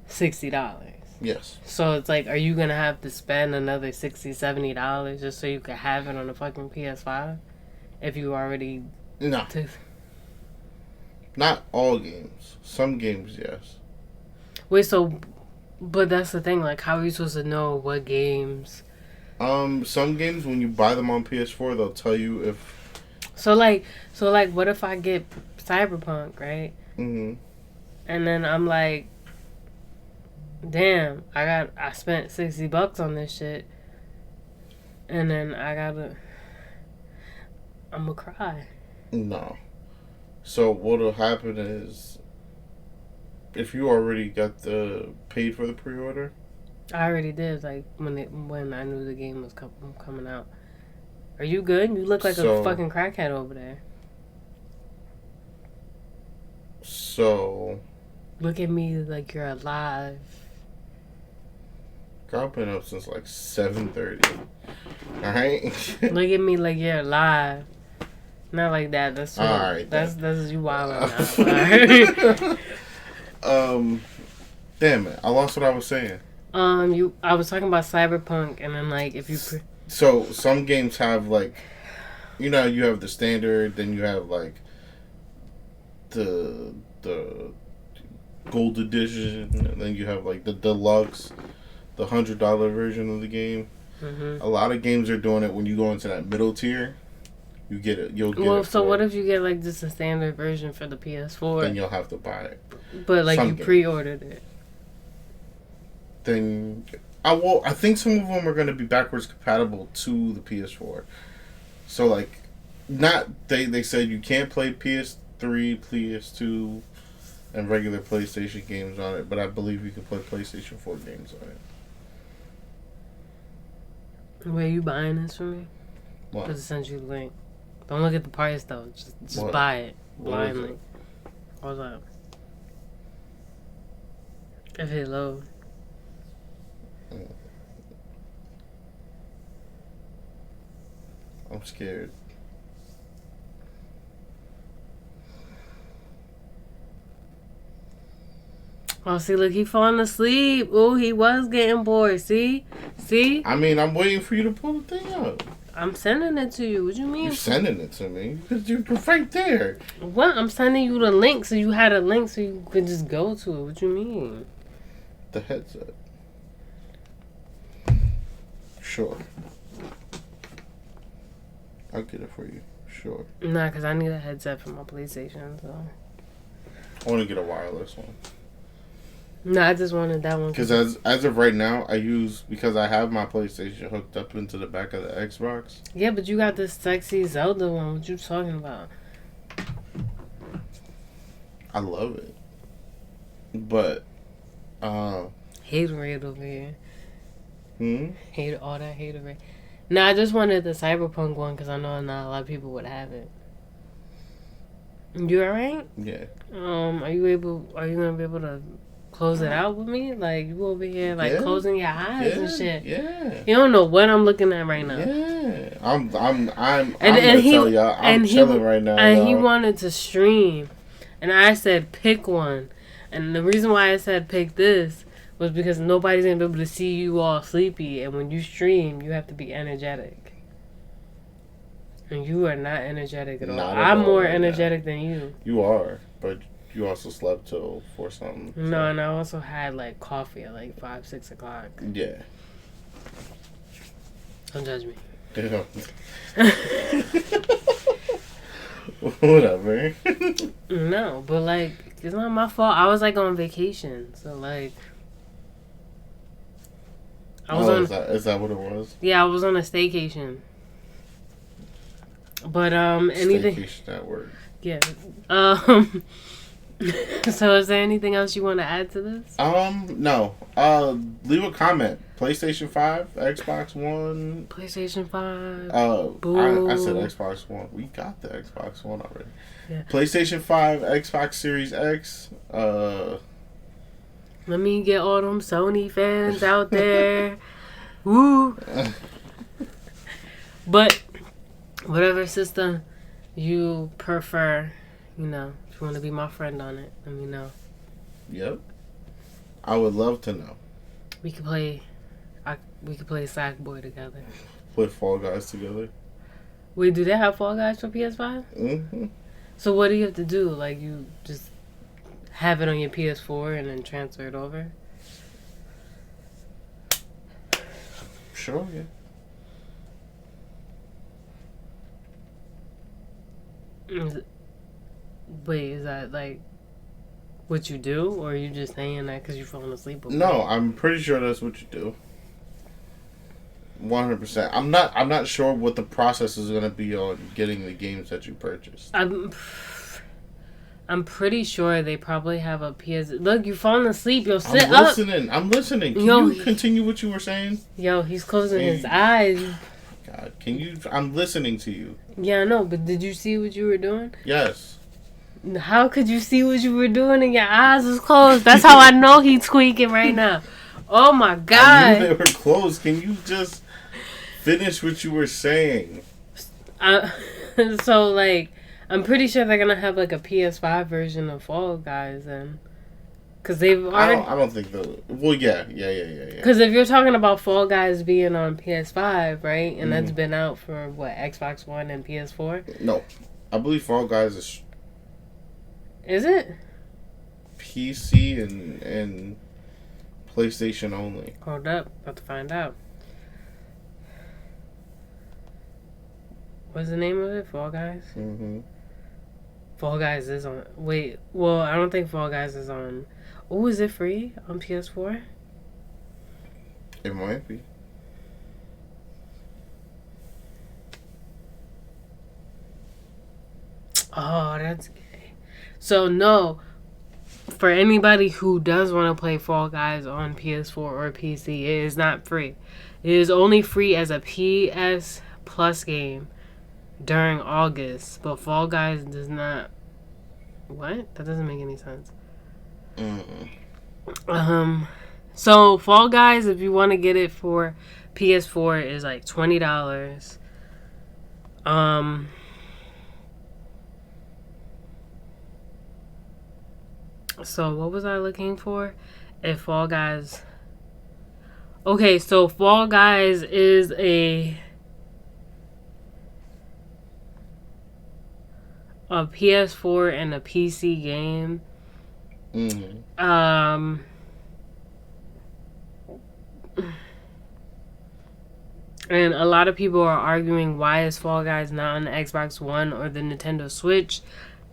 $60. Yes. So it's like, are you going to have to spend another $60, $70 just so you can have it on a fucking PS5? If you already... No. Not all games. Some games, yes. Wait, so... But that's the thing, like, how are you supposed to know what games... Some games, when you buy them on PS4, they'll tell you if... So, like, what if I get Cyberpunk, right? Mm-hmm. And then I'm like, damn, I spent $60 on this shit. And then I'm gonna cry. No. So what'll happen is, if you already got paid for the pre-order... I already did, like, when I knew the game was coming out. Are you good? You look like a fucking crackhead over there. So... Look at me like you're alive. I've been up since like 7:30. Alright? Look at me like you're alive. Not like that. That's alright. That's you wildin' out. Damn it. I lost what I was saying. I was talking about Cyberpunk, and then, like, if you... So, some games have, like... You know, you have the standard, then you have, like... The gold edition, and then you have, like, the deluxe, the $100 version of the game. Mm-hmm. A lot of games are doing it when you go into that middle tier. You'll get it. Well, so what if you get, like, just a standard version for the PS4? Then you'll have to buy it. But, like, you pre-ordered it. Then I think some of them are going to be backwards compatible to the PS4. So, like, they said you can't play PS3, PS2, and regular PlayStation games on it, but I believe you can play PlayStation 4 games on it. Where you buying this for me? What? Just send you the link. Don't look at the price though. Just buy it blindly. What's up? If it load. I'm scared. Oh, see, look, he falling asleep. Oh, he was getting bored. See? I mean, I'm waiting for you to pull the thing up. I'm sending it to you. What you mean? You're sending it to me because you're right there. What? I'm sending you the link so you had a link so you could just go to it. What you mean? The headset. Sure. I'll get it for you. Sure. Nah, because I need a headset for my PlayStation, so. I want to get a wireless one. No, I just wanted that one. Because as of right now, because I have my PlayStation hooked up into the back of the Xbox. Yeah, but you got this sexy Zelda one. What you talking about? I love it. But, Haterade over here. Hmm? All that haterade. No, I just wanted the Cyberpunk one because I know not a lot of people would have it. You alright? Yeah. Are you gonna be able to close it out with me? Like, you over here, like, closing your eyes and shit. Yeah. You don't know what I'm looking at right now. Yeah. I'm gonna tell y'all, I'm chilling right now. And he wanted to stream. And I said, pick one. And the reason why I said pick this was because nobody's gonna be able to see you all sleepy. And when you stream, you have to be energetic. And you are not energetic at all. I'm more energetic than you. You are, but you also slept till 4 something. No, and I also had like coffee at like 5, 6 o'clock. Yeah. Don't judge me. Yeah. Whatever. No, but like, it's not my fault. I was like on vacation, so like. Is that what it was? Yeah, I was on a staycation. But anything. Staycation at work. Yeah. So is there anything else you want to add to this? No. Leave a comment. PlayStation 5, Xbox One. PlayStation 5. I said Xbox One. We got the Xbox One already. Yeah. PlayStation 5, Xbox Series X. Let me get all them Sony fans out there. Woo! But whatever system you prefer, if you want to be my friend on it, let me know. Yep. I would love to know. We could play. We could play Sackboy together. Play Fall Guys together. Wait, do they have Fall Guys for PS5? Mm-hmm. So what do you have to do? Like, you just have it on your PS4 and then transfer it over? Sure, yeah. Wait, is that like what you do, or are you just saying that because you're falling asleep? No, I'm pretty sure that's what you do. 100%. I'm not sure what the process is going to be on getting the games that you purchased. I'm pretty sure they probably have a PS. Look, you're falling asleep. Yo, sit I'm up. I'm listening. Can you continue what you were saying? Yo, he's closing his eyes. God, I'm listening to you. Yeah, I know, but did you see what you were doing? Yes. How could you see what you were doing and your eyes was closed? That's how I know he's tweaking right now. Oh my God. I knew they were closed. Can you just finish what you were saying? So, like, I'm pretty sure they're going to have, like, a PS5 version of Fall Guys then. Because they've already... I don't think Well, yeah. Because if you're talking about Fall Guys being on PS5, right? And that's been out for, what, Xbox One and PS4? No. I believe Fall Guys is... Is it? PC and PlayStation only. Hold up. About to find out. What's the name of it? Fall Guys? Mm-hmm. Fall Guys is on... Wait. Well, I don't think Fall Guys is on... Oh, is it free on PS4? It might be. Oh, that's gay. So, no. For anybody who does want to play Fall Guys on PS4 or PC, it is not free. It is only free as a PS Plus game during August. But Fall Guys does not... What? That doesn't make any sense. So Fall Guys, if you want to get it for PS4, is like $20. So what was I looking for? If Fall Guys... Okay, so Fall Guys is a PS4 and a PC game. And a lot of people are arguing, why is Fall Guys not on the Xbox One or the Nintendo Switch?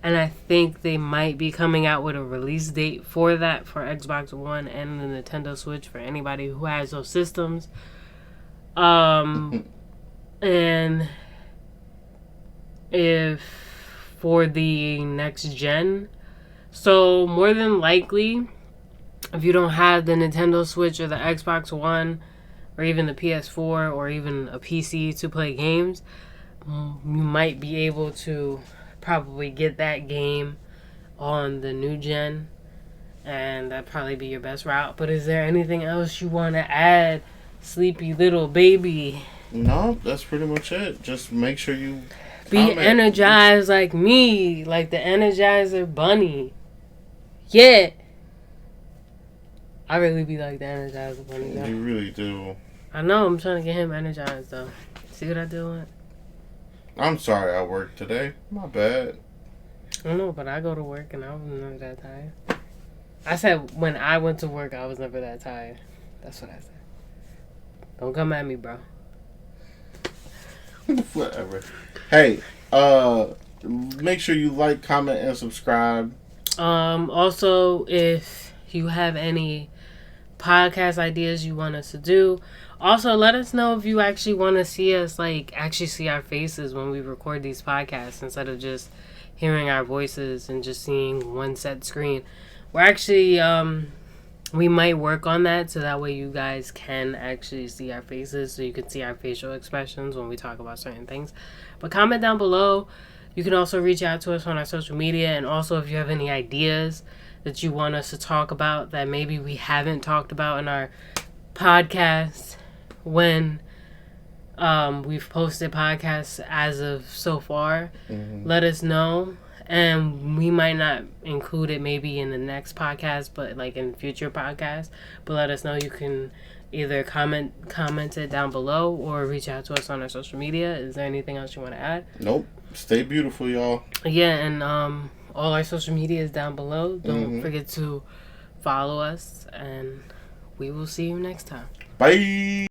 And I think they might be coming out with a release date for that for Xbox One and the Nintendo Switch for anybody who has those systems. And if for the next gen. So more than likely, if you don't have the Nintendo Switch or the Xbox One or even the PS4 or even a PC to play games, you might be able to probably get that game on the new gen, and that'd probably be your best route. But is there anything else you want to add, sleepy little baby? No, that's pretty much it. Just make sure you be energized like me, like the Energizer Bunny. Yeah, I really be like the Energizer Bunny. You really do. I know. I'm trying to get him energized though. See what I do? I'm sorry I worked today. My bad. I know, but I go to work and I was never that tired. I said when I went to work, I was never that tired. That's what I said. Don't come at me, bro. Whatever. Hey, make sure you like, comment, and subscribe. Also, if you have any podcast ideas you want us to do, also let us know if you actually want to see us, like, actually see our faces when we record these podcasts instead of just hearing our voices and just seeing one set screen. We're actually, we might work on that so that way you guys can actually see our faces, so you can see our facial expressions when we talk about certain things. But comment down below. You can also reach out to us on our social media, and also if you have any ideas that you want us to talk about that maybe we haven't talked about in our podcast when we've posted podcasts as of so far. Let us know, and we might not include it maybe in the next podcast, but like in future podcasts. But let us know. You can either comment it down below or reach out to us on our social media. Is there anything else you want to add? Nope. Stay beautiful, y'all. Yeah, and all our social media is down below. Don't forget to follow us, and we will see you next time. Bye.